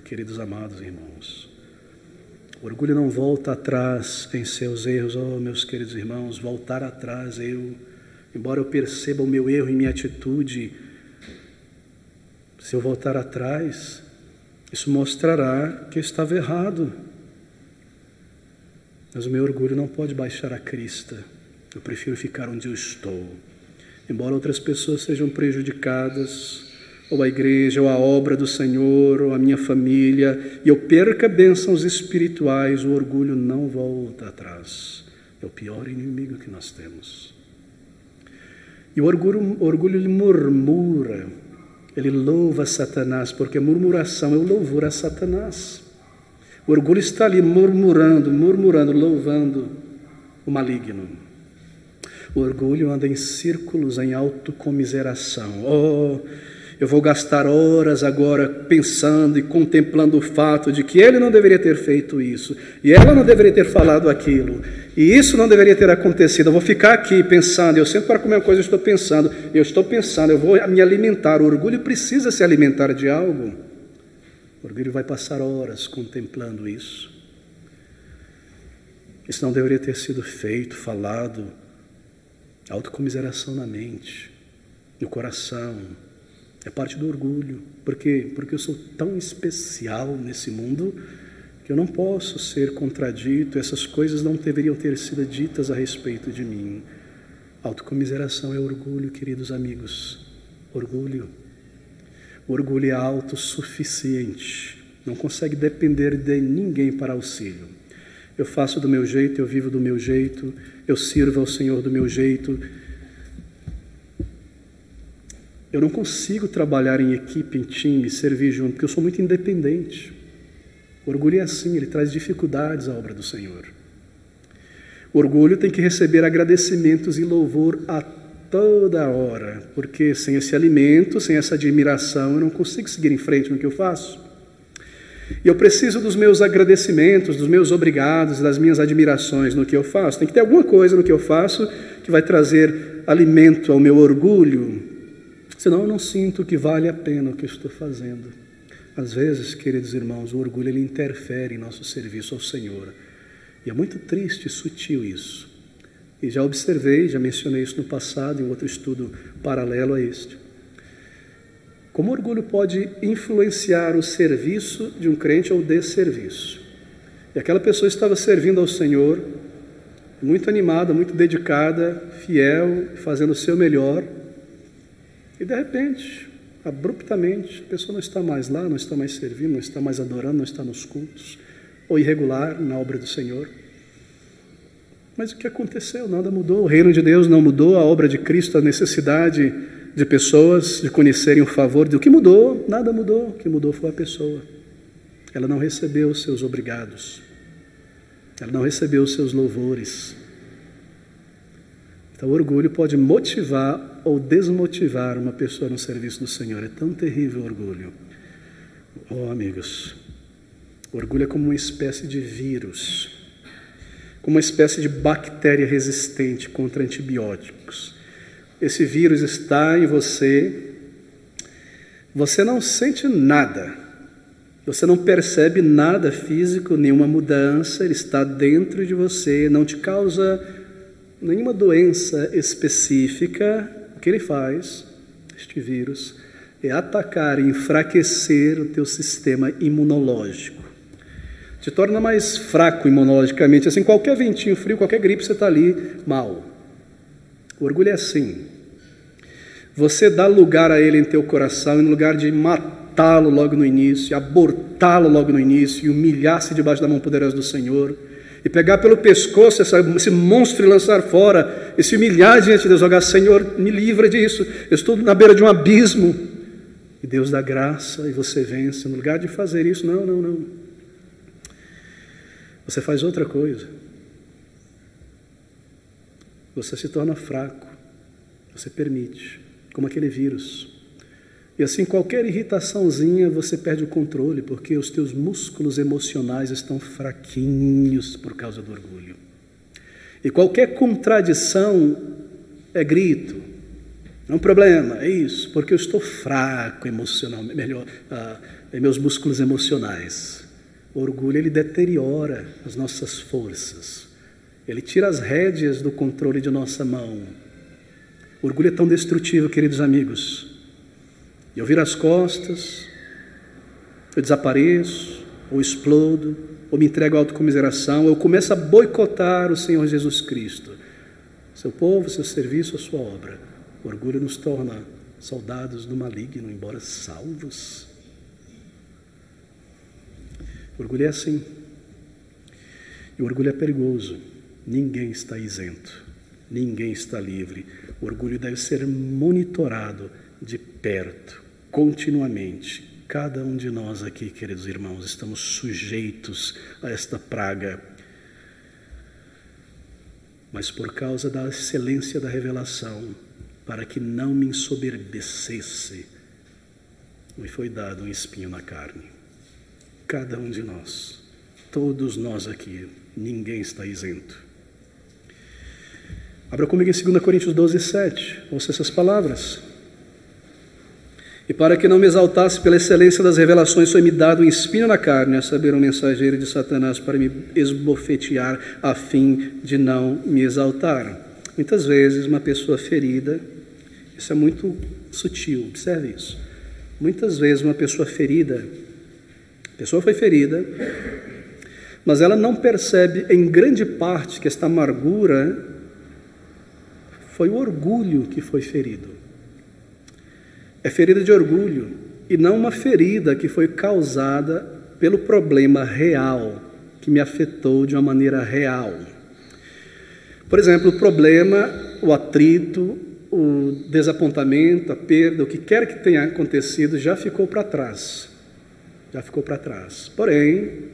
Queridos amados irmãos, o orgulho não volta atrás em seus erros. Oh, meus queridos irmãos, voltar atrás, embora eu perceba o meu erro em minha atitude, se eu voltar atrás, isso mostrará que eu estava errado. Mas o meu orgulho não pode baixar a crista. Eu prefiro ficar onde eu estou. Embora outras pessoas sejam prejudicadas, ou a igreja, ou a obra do Senhor, ou a minha família, e eu perca bênçãos espirituais, o orgulho não volta atrás. É o pior inimigo que nós temos. E o orgulho ele murmura, ele louva Satanás, porque murmuração é o louvor a Satanás. O orgulho está ali murmurando, louvando o maligno. O orgulho anda em círculos, em autocomiseração. Oh, eu vou gastar horas agora pensando e contemplando o fato de que ele não deveria ter feito isso, e ela não deveria ter falado aquilo, e isso não deveria ter acontecido. Eu vou ficar aqui pensando, eu sempre para comer uma coisa eu estou pensando, eu vou me alimentar. O orgulho precisa se alimentar de algo. O orgulho vai passar horas contemplando isso. Isso não deveria ter sido feito, falado. Autocomiseração na mente, no coração. É parte do orgulho. Por quê? Porque eu sou tão especial nesse mundo que eu não posso ser contradito. Essas coisas não deveriam ter sido ditas a respeito de mim. Autocomiseração é orgulho, queridos amigos. Orgulho. O orgulho é autossuficiente. Não consegue depender de ninguém para auxílio. Eu faço do meu jeito, eu vivo do meu jeito, eu sirvo ao Senhor do meu jeito. Eu não consigo trabalhar em equipe, em time, servir junto, porque eu sou muito independente. O orgulho é assim, ele traz dificuldades à obra do Senhor. O orgulho tem que receber agradecimentos e louvor a toda hora, porque sem esse alimento, sem essa admiração, eu não consigo seguir em frente no que eu faço. E eu preciso dos meus agradecimentos, dos meus obrigados, das minhas admirações no que eu faço. Tem que ter alguma coisa no que eu faço que vai trazer alimento ao meu orgulho, senão eu não sinto que vale a pena o que eu estou fazendo. Às vezes, queridos irmãos, o orgulho ele interfere em nosso serviço ao Senhor. E é muito triste e sutil isso. E já observei, já mencionei isso no passado, em outro estudo paralelo a este. Como o orgulho pode influenciar o serviço de um crente ou o desserviço. E aquela pessoa estava servindo ao Senhor, muito animada, muito dedicada, fiel, fazendo o seu melhor. E de repente, abruptamente, a pessoa não está mais lá, não está mais servindo, não está mais adorando, não está nos cultos, ou irregular na obra do Senhor. Mas o que aconteceu? Nada mudou. O reino de Deus não mudou, a obra de Cristo, a necessidade de pessoas de conhecerem o favor de... O que mudou? Nada mudou. O que mudou foi a pessoa. Ela não recebeu os seus obrigados. Ela não recebeu os seus louvores. Então o orgulho pode motivar ou desmotivar uma pessoa no serviço do Senhor. É tão terrível o orgulho. Oh, amigos, o orgulho é como uma espécie de vírus, como uma espécie de bactéria resistente contra antibióticos. Esse vírus está em você, você não sente nada, você não percebe nada físico, nenhuma mudança, ele está dentro de você, não te causa nenhuma doença específica. O que ele faz, este vírus, é atacar e enfraquecer o teu sistema imunológico. Te torna mais fraco imunologicamente. Assim, qualquer ventinho frio, qualquer gripe, você está ali mal. O orgulho é assim. Você dá lugar a ele em teu coração, e no lugar de matá-lo logo no início, abortá-lo logo no início, e humilhar-se debaixo da mão poderosa do Senhor, e pegar pelo pescoço esse monstro e lançar fora, e se humilhar diante de Deus, jogar: Senhor, me livra disso, eu estou na beira de um abismo. E Deus dá graça e você vence. No lugar de fazer isso, não. Você faz outra coisa. Você se torna fraco. Você permite, como aquele vírus. E assim, qualquer irritaçãozinha, você perde o controle, porque os teus músculos emocionais estão fraquinhos por causa do orgulho. E qualquer contradição é grito. Não é um problema, é isso, porque eu estou fraco emocionalmente, meus músculos emocionais. O orgulho, ele deteriora as nossas forças. Ele tira as rédeas do controle de nossa mão. O orgulho é tão destrutivo, queridos amigos. Eu viro as costas, eu desapareço, ou explodo, ou me entrego à autocomiseração, eu começo a boicotar o Senhor Jesus Cristo, seu povo, seu serviço, a sua obra. O orgulho nos torna soldados do maligno, embora salvos. O orgulho é assim. E o orgulho é perigoso. Ninguém está isento. Ninguém está livre. O orgulho deve ser monitorado de perto, continuamente. Cada um de nós aqui, queridos irmãos, estamos sujeitos a esta praga. Mas por causa da excelência da revelação, para que não me ensoberbecesse, me foi dado um espinho na carne. Cada um de nós, todos nós aqui, ninguém está isento. Abra comigo em 2 Coríntios 12, 7. Ouça essas palavras. E para que não me exaltasse pela excelência das revelações, foi-me dado um espinho na carne, a saber, um mensageiro de Satanás para me esbofetear, a fim de não me exaltar. Muitas vezes uma pessoa ferida, isso é muito sutil, observe isso. Muitas vezes uma pessoa ferida, a pessoa foi ferida, mas ela não percebe em grande parte que esta amargura foi o orgulho que foi ferido. É ferida de orgulho e não uma ferida que foi causada pelo problema real que me afetou de uma maneira real. Por exemplo, o problema, o atrito, o desapontamento, a perda, o que quer que tenha acontecido, já ficou para trás. Já ficou para trás. Porém,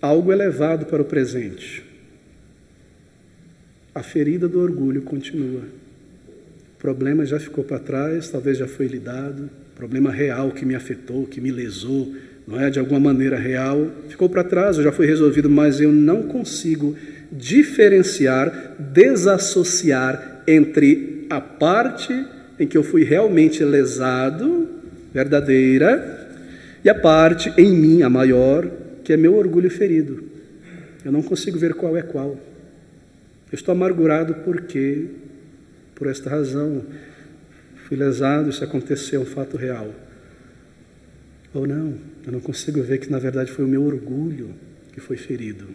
algo é levado para o presente. A ferida do orgulho continua. O problema já ficou para trás, talvez já foi lidado. O problema real que me afetou, que me lesou, não é de alguma maneira real, ficou para trás, já foi resolvido, mas eu não consigo diferenciar, desassociar entre a parte em que eu fui realmente lesado, verdadeira, e a parte em mim, a maior, que é meu orgulho ferido. Eu não consigo ver qual é qual. Eu estou amargurado porque, por esta razão, fui lesado, isso aconteceu, é um fato real. Ou não, eu não consigo ver que na verdade foi o meu orgulho que foi ferido.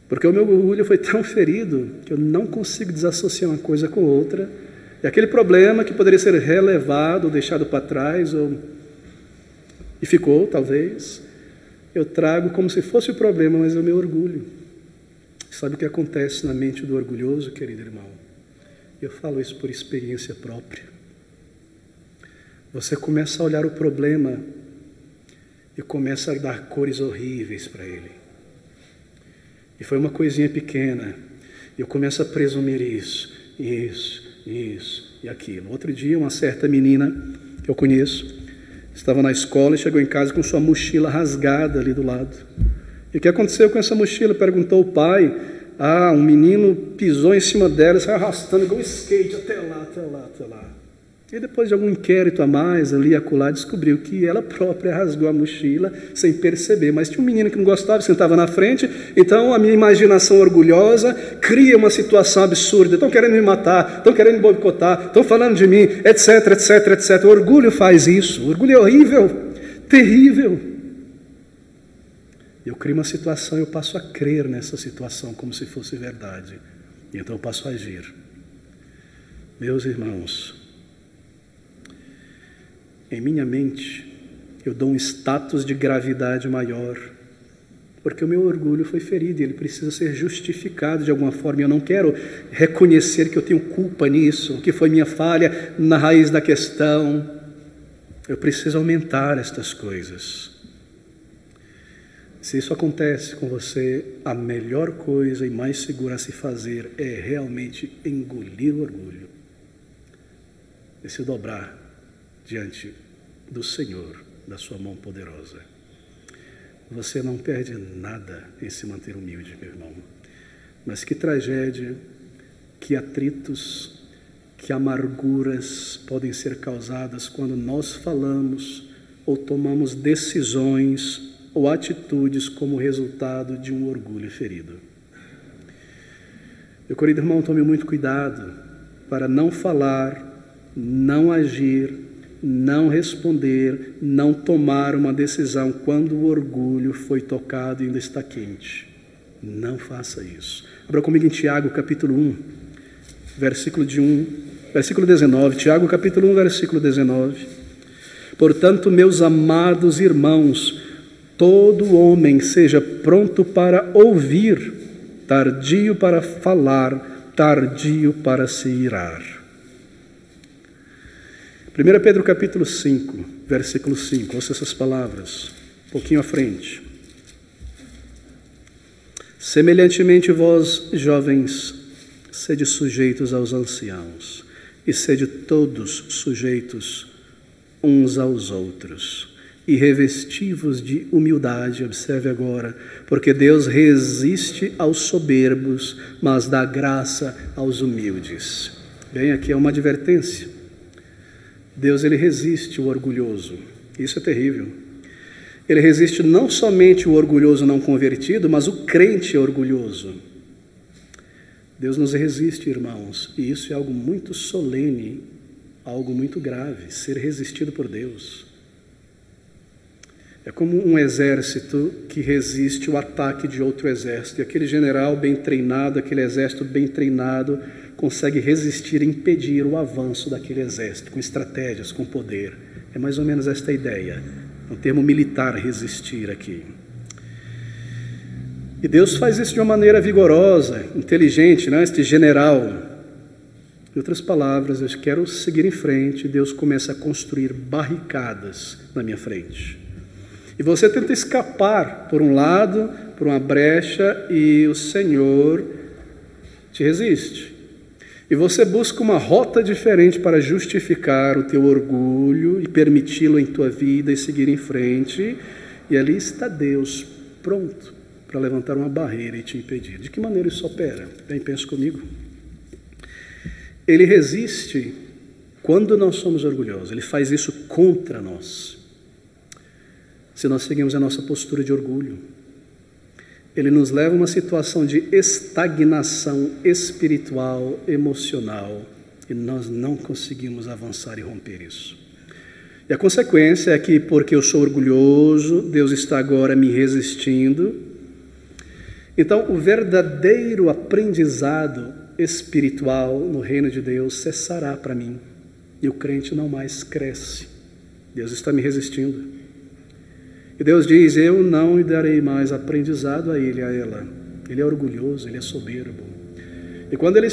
Porque o meu orgulho foi tão ferido que eu não consigo desassociar uma coisa com outra. E aquele problema que poderia ser relevado, ou deixado para trás, e ficou, talvez, eu trago como se fosse o problema, mas é o meu orgulho. Sabe o que acontece na mente do orgulhoso, querido irmão? Eu falo isso por experiência própria. Você começa a olhar o problema e começa a dar cores horríveis para ele. E foi uma coisinha pequena. E eu começo a presumir isso e aquilo. Outro dia, uma certa menina que eu conheço estava na escola e chegou em casa com sua mochila rasgada ali do lado. E o que aconteceu com essa mochila? Perguntou o pai. Um menino pisou em cima dela, saiu arrastando igual um skate até lá. E depois de algum inquérito a mais, ali e acolá, descobriu que ela própria rasgou a mochila sem perceber. Mas tinha um menino que não gostava, sentava na frente, então a minha imaginação orgulhosa cria uma situação absurda. Estão querendo me matar, estão querendo me boicotar, estão falando de mim, etc. O orgulho faz isso. O orgulho é horrível, terrível. Eu crio uma situação, eu passo a crer nessa situação como se fosse verdade. E então eu passo a agir. Meus irmãos, em minha mente, eu dou um status de gravidade maior, porque o meu orgulho foi ferido e ele precisa ser justificado de alguma forma. Eu não quero reconhecer que eu tenho culpa nisso, que foi minha falha na raiz da questão. Eu preciso aumentar estas coisas. Se isso acontece com você, a melhor coisa e mais segura a se fazer é realmente engolir o orgulho e se dobrar diante do Senhor, da sua mão poderosa. Você não perde nada em se manter humilde, meu irmão. Mas que tragédia, que atritos, que amarguras podem ser causadas quando nós falamos ou tomamos decisões ou atitudes como resultado de um orgulho ferido. Meu querido irmão, tome muito cuidado para não falar, não agir, não responder, não tomar uma decisão quando o orgulho foi tocado e ainda está quente. Não faça isso. Abra comigo em Tiago, capítulo 1, versículo 19. Tiago, capítulo 1, versículo 19. Portanto, meus amados irmãos, todo homem seja pronto para ouvir, tardio para falar, tardio para se irar. 1 Pedro capítulo 5, versículo 5, ouça essas palavras, um pouquinho à frente. Semelhantemente vós, jovens, sede sujeitos aos anciãos, e sede todos sujeitos uns aos outros, e revesti-vos de humildade, observe agora, porque Deus resiste aos soberbos, mas dá graça aos humildes. Bem, aqui é uma advertência. Deus, ele resiste o orgulhoso. Isso é terrível. Ele resiste não somente o orgulhoso não convertido, mas o crente orgulhoso. Deus nos resiste, irmãos, e isso é algo muito solene, algo muito grave, ser resistido por Deus. É como um exército que resiste o ataque de outro exército, e aquele general bem treinado, aquele exército bem treinado, consegue resistir e impedir o avanço daquele exército, com estratégias, com poder. É mais ou menos esta ideia. É um termo militar, resistir aqui. E Deus faz isso de uma maneira vigorosa, inteligente, né? Este general. Em outras palavras, eu quero seguir em frente, Deus começa a construir barricadas na minha frente. E você tenta escapar por um lado, por uma brecha, e o Senhor te resiste. E você busca uma rota diferente para justificar o teu orgulho e permiti-lo em tua vida e seguir em frente. E ali está Deus, pronto para levantar uma barreira e te impedir. De que maneira isso opera? Bem, pensa comigo. Ele resiste quando nós somos orgulhosos. Ele faz isso contra nós. Se nós seguimos a nossa postura de orgulho, ele nos leva a uma situação de estagnação espiritual, emocional, e nós não conseguimos avançar e romper isso. E a consequência é que, porque eu sou orgulhoso, Deus está agora me resistindo. Então, o verdadeiro aprendizado espiritual no reino de Deus cessará para mim, e o crente não mais cresce. Deus está me resistindo. E Deus diz: eu não lhe darei mais aprendizado a ele, a ela. Ele é orgulhoso, ele é soberbo. E quando ela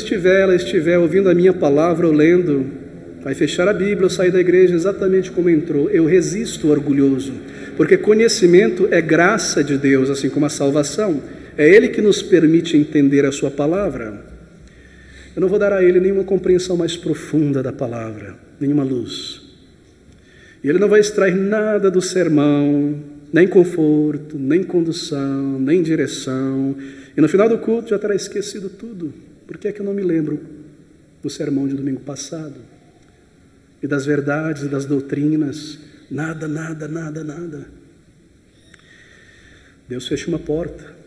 estiver ouvindo a minha palavra ou lendo, vai fechar a Bíblia ou sair da igreja exatamente como entrou. Eu resisto ao orgulhoso, porque conhecimento é graça de Deus, assim como a salvação. É Ele que nos permite entender a sua palavra. Eu não vou dar a ele nenhuma compreensão mais profunda da palavra, nenhuma luz. E ele não vai extrair nada do sermão, nem conforto, nem condução, nem direção. E no final do culto já terá esquecido tudo. Por que é que eu não me lembro do sermão de domingo passado? E das verdades e das doutrinas? Nada, nada, nada, nada. Deus fecha uma porta.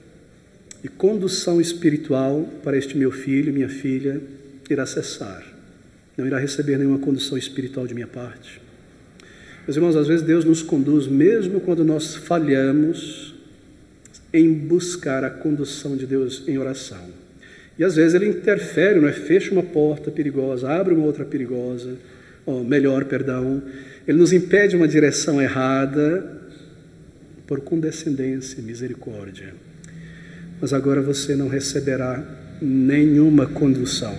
E condução espiritual para este meu filho, minha filha, irá cessar. Não irá receber nenhuma condução espiritual de minha parte. Meus irmãos, às vezes Deus nos conduz, mesmo quando nós falhamos, em buscar a condução de Deus em oração. E às vezes Ele interfere, não é? Fecha uma porta perigosa, abre uma outra perigosa, Ele nos impede uma direção errada por condescendência e misericórdia. Mas agora você não receberá nenhuma condução,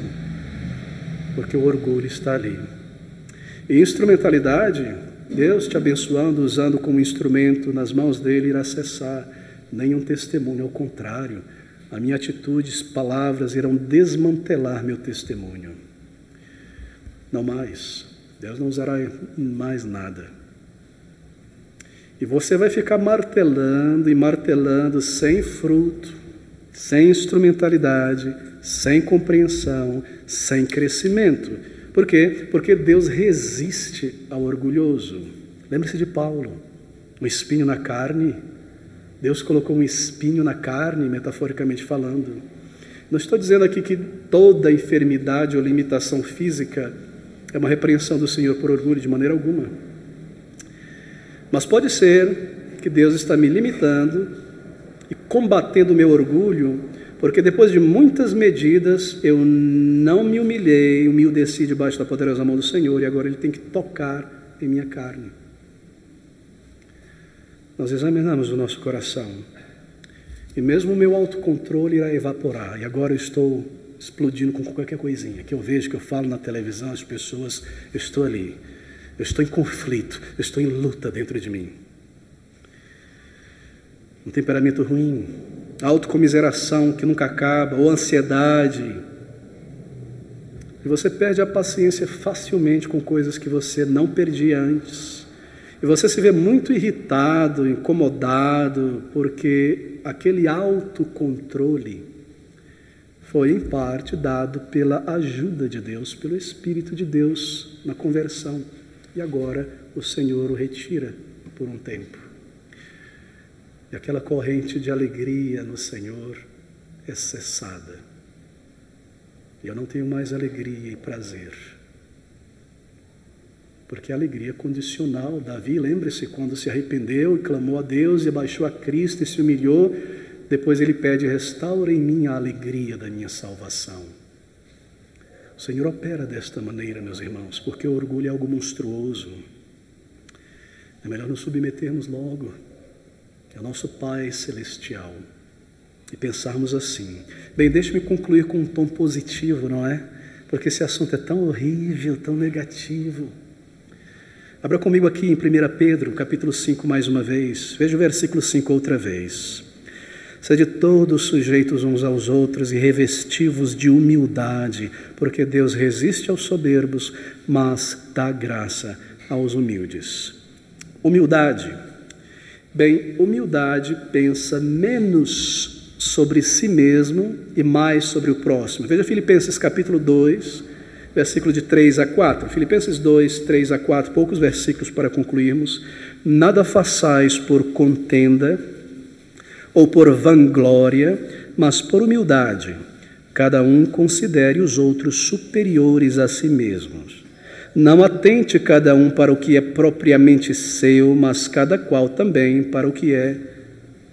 porque o orgulho está ali. E instrumentalidade, Deus te abençoando, usando como instrumento nas mãos dele, irá cessar nenhum testemunho. Ao contrário, a minha atitude, palavras irão desmantelar meu testemunho. Não mais. Deus não usará mais nada. E você vai ficar martelando e martelando sem fruto, sem instrumentalidade, sem compreensão, sem crescimento. Por quê? Porque Deus resiste ao orgulhoso. Lembre-se de Paulo, um espinho na carne. Deus colocou um espinho na carne, metaforicamente falando. Não estou dizendo aqui que toda enfermidade ou limitação física é uma repreensão do Senhor por orgulho, de maneira alguma. Mas pode ser que Deus está me limitando e combatendo o meu orgulho, porque depois de muitas medidas eu não me humilhei, humildeci debaixo da poderosa mão do Senhor, e agora Ele tem que tocar em minha carne. Nós examinamos o nosso coração, e mesmo o meu autocontrole irá evaporar, e agora eu estou explodindo com qualquer coisinha, que eu vejo, que eu falo na televisão, as pessoas, eu estou ali, eu estou em conflito, eu estou em luta dentro de mim. Um temperamento ruim, autocomiseração que nunca acaba, ou ansiedade. E você perde a paciência facilmente com coisas que você não perdia antes. E você se vê muito irritado, incomodado, porque aquele autocontrole foi em parte dado pela ajuda de Deus, pelo Espírito de Deus na conversão. E agora o Senhor o retira por um tempo. E aquela corrente de alegria no Senhor é cessada. E eu não tenho mais alegria e prazer. Porque a alegria é condicional. Davi, lembre-se, quando se arrependeu e clamou a Deus e abaixou a Cristo e se humilhou, depois ele pede: restaura em mim a alegria da minha salvação. O Senhor opera desta maneira, meus irmãos, porque o orgulho é algo monstruoso. É melhor nos submetermos logo ao nosso Pai Celestial e pensarmos assim. Bem, deixe-me concluir com um tom positivo, não é? Porque esse assunto é tão horrível, tão negativo. Abra comigo aqui em 1 Pedro, capítulo 5, mais uma vez. Veja o versículo 5 outra vez. Sede todos sujeitos uns aos outros e revestivos de humildade, porque Deus resiste aos soberbos, mas dá graça aos humildes. Humildade. Bem, humildade pensa menos sobre si mesmo e mais sobre o próximo. Veja Filipenses capítulo 2, versículo de 3 a 4. Filipenses 2, 3 a 4, poucos versículos para concluirmos. Nada façais por contenda ou por vanglória, mas por humildade. Cada um considere os outros superiores a si mesmos. Não atente cada um para o que é propriamente seu, mas cada qual também para o que é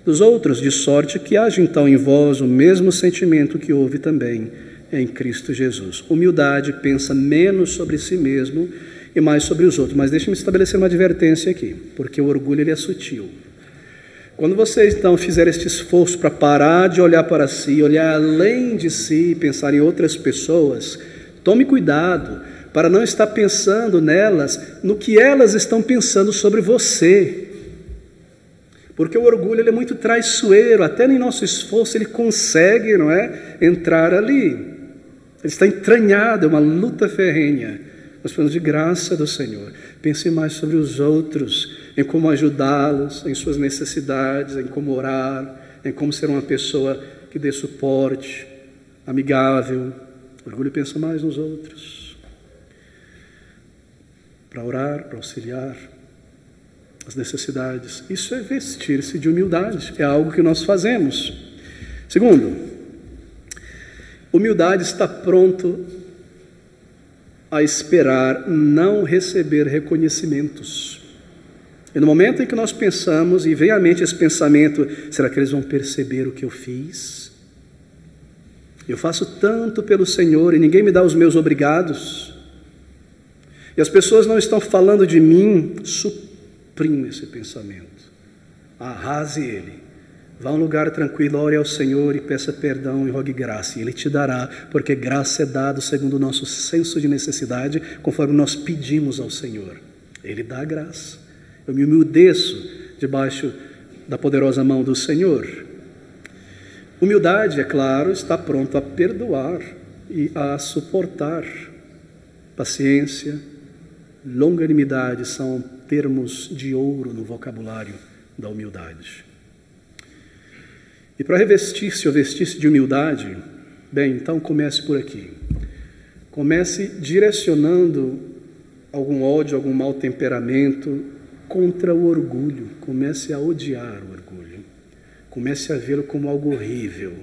dos outros, de sorte que haja então em vós o mesmo sentimento que houve também em Cristo Jesus. Humildade pensa menos sobre si mesmo e mais sobre os outros. Mas deixe-me estabelecer uma advertência aqui, porque o orgulho ele é sutil. Quando você então fizer este esforço para parar de olhar para si, olhar além de si e pensar em outras pessoas, tome cuidado para não estar pensando nelas, no que elas estão pensando sobre você. Porque o orgulho ele é muito traiçoeiro, até em nosso esforço ele consegue, não é, entrar ali. Ele está entranhado, é uma luta ferrenha. Nós falamos de graça do Senhor. Pense mais sobre os outros, em como ajudá-los, em suas necessidades, em como orar, em como ser uma pessoa que dê suporte, amigável. O orgulho pensa mais nos outros. Para orar, para auxiliar as necessidades. Isso é vestir-se de humildade, é algo que nós fazemos. Segundo, humildade está pronto a esperar não receber reconhecimentos. E no momento em que nós pensamos, e vem à mente esse pensamento, será que eles vão perceber o que eu fiz? Eu faço tanto pelo Senhor e ninguém me dá os meus obrigados. E as pessoas não estão falando de mim, suprime esse pensamento. Arrase ele. Vá a um lugar tranquilo, ore ao Senhor e peça perdão e rogue graça. E Ele te dará, porque graça é dada segundo o nosso senso de necessidade, conforme nós pedimos ao Senhor. Ele dá graça. Eu me humideço debaixo da poderosa mão do Senhor. Humildade, é claro, está pronto a perdoar e a suportar. Paciência, longanimidade são termos de ouro no vocabulário da humildade. E para revestir-se ou vestir-se de humildade, bem, então comece por aqui. Comece direcionando algum ódio, algum mau temperamento contra o orgulho. Comece a odiar o orgulho. Comece a vê-lo como algo horrível,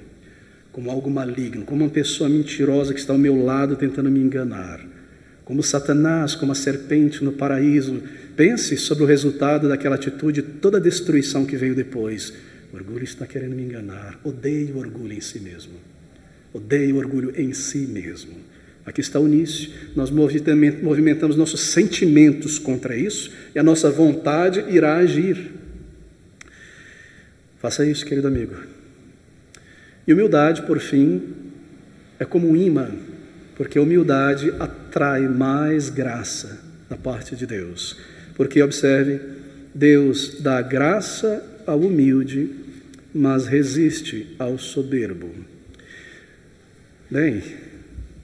como algo maligno, como uma pessoa mentirosa que está ao meu lado tentando me enganar. Como Satanás, como a serpente no paraíso. Pense sobre o resultado daquela atitude, toda a destruição que veio depois. O orgulho está querendo me enganar. Odeio o orgulho em si mesmo. Odeio o orgulho em si mesmo. Aqui está o início. Nós movimentamos nossos sentimentos contra isso e a nossa vontade irá agir. Faça isso, querido amigo. E humildade, por fim, é como um imã, porque a humildade atrai mais graça da parte de Deus. Porque, observe, Deus dá graça ao humilde, mas resiste ao soberbo. Bem,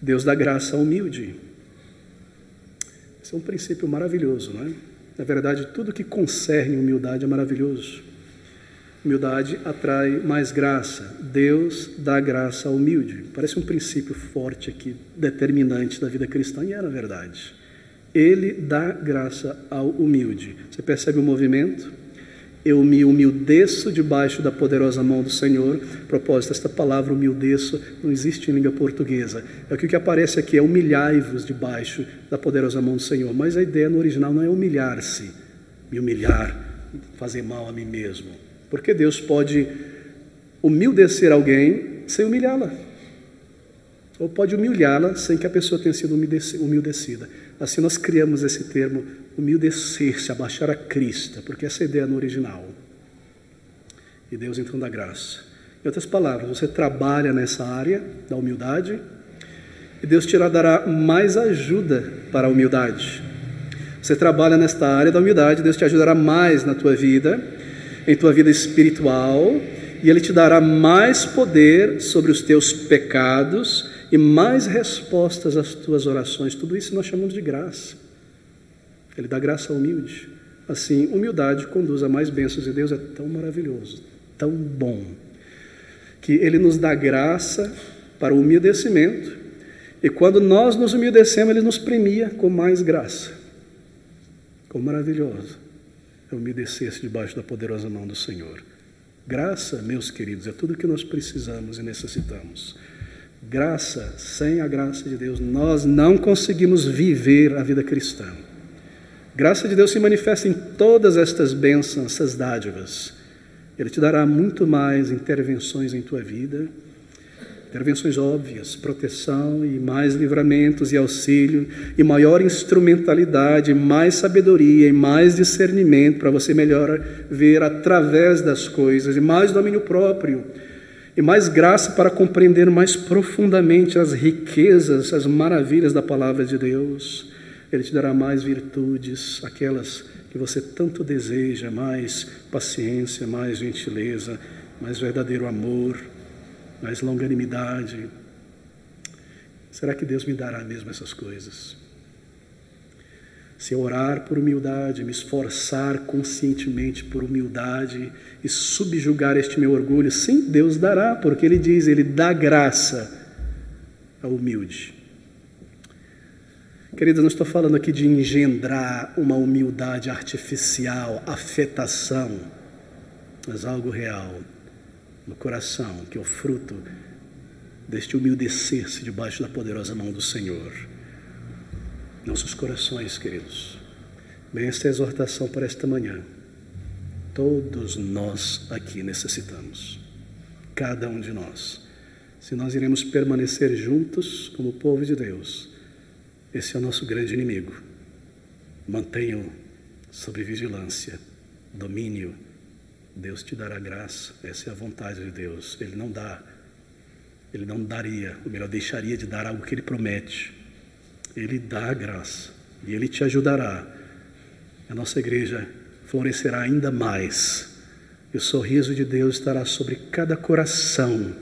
Deus dá graça ao humilde. Esse é um princípio maravilhoso, não é? Na verdade, tudo que concerne humildade é maravilhoso. Humildade atrai mais graça. Deus dá graça ao humilde. Parece um princípio forte aqui, determinante da vida cristã, e é na verdade. Ele dá graça ao humilde. Você percebe o movimento? Eu me humildeço debaixo da poderosa mão do Senhor. Propósito, esta palavra humildeço não existe em língua portuguesa. É que o que aparece aqui é humilhai-vos debaixo da poderosa mão do Senhor. Mas a ideia no original não é humilhar-se, me humilhar, fazer mal a mim mesmo. Porque Deus pode humildecer alguém sem humilhá-la. ou pode humilhá-la sem que a pessoa tenha sido humildecida. Assim nós criamos esse termo, humildecer-se, abaixar a crista, porque essa é a ideia no original. E Deus então dá graça. Em outras palavras, você trabalha nessa área da humildade e Deus te dará mais ajuda para a humildade. Você trabalha nesta área da humildade, Deus te ajudará mais na tua vida, em tua vida espiritual, e Ele te dará mais poder sobre os teus pecados e mais respostas às tuas orações. Tudo isso nós chamamos de graça. Ele dá graça ao humilde. Assim, humildade conduz a mais bênçãos, e Deus é tão maravilhoso, tão bom, que Ele nos dá graça para o humildecimento, e quando nós nos humildecemos, Ele nos premia com mais graça. Como maravilhoso é humedecer-se debaixo da poderosa mão do Senhor. Graça, meus queridos, é tudo que nós precisamos e necessitamos. Graça, sem a graça de Deus, nós não conseguimos viver a vida cristã. Graça de Deus se manifesta em todas estas bênçãos, essas dádivas. Ele te dará muito mais intervenções em tua vida, intervenções óbvias, proteção e mais livramentos e auxílio, e maior instrumentalidade, mais sabedoria e mais discernimento para você melhor ver através das coisas, e mais domínio próprio, e mais graça para compreender mais profundamente as riquezas, as maravilhas da palavra de Deus. Ele te dará mais virtudes, aquelas que você tanto deseja, mais paciência, mais gentileza, mais verdadeiro amor, mais longanimidade. Será que Deus me dará mesmo essas coisas? Se eu orar por humildade, me esforçar conscientemente por humildade e subjugar este meu orgulho, sim, Deus dará, porque Ele diz, Ele dá graça ao humilde. Queridos, não estou falando aqui de engendrar uma humildade artificial, afetação, mas algo real no coração, que é o fruto deste humildecer-se debaixo da poderosa mão do Senhor. Nossos corações, queridos. Bem, esta é a exortação para esta manhã. Todos nós aqui necessitamos, cada um de nós. Se nós iremos permanecer juntos como povo de Deus, esse é o nosso grande inimigo. Mantenha-o sob vigilância, domínio. Deus te dará graça, essa é a vontade de Deus. Ele não daria, ou melhor, deixaria de dar algo que Ele promete. Ele dá a graça e Ele te ajudará. A nossa igreja florescerá ainda mais, e o sorriso de Deus estará sobre cada coração,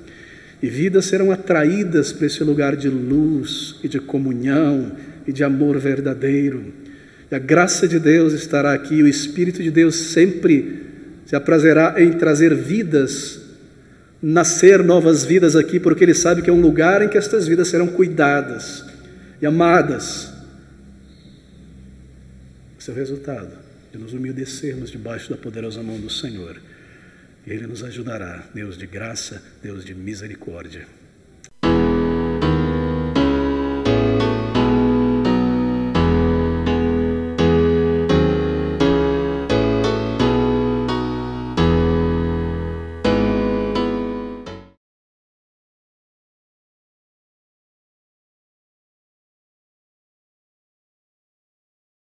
e vidas serão atraídas para esse lugar de luz e de comunhão e de amor verdadeiro. E a graça de Deus estará aqui, o Espírito de Deus sempre se aprazerá em trazer vidas, nascer novas vidas aqui, porque Ele sabe que é um lugar em que estas vidas serão cuidadas e amadas. Esse é o resultado de nos humildecermos debaixo da poderosa mão do Senhor. E Ele nos ajudará, Deus de graça, Deus de misericórdia.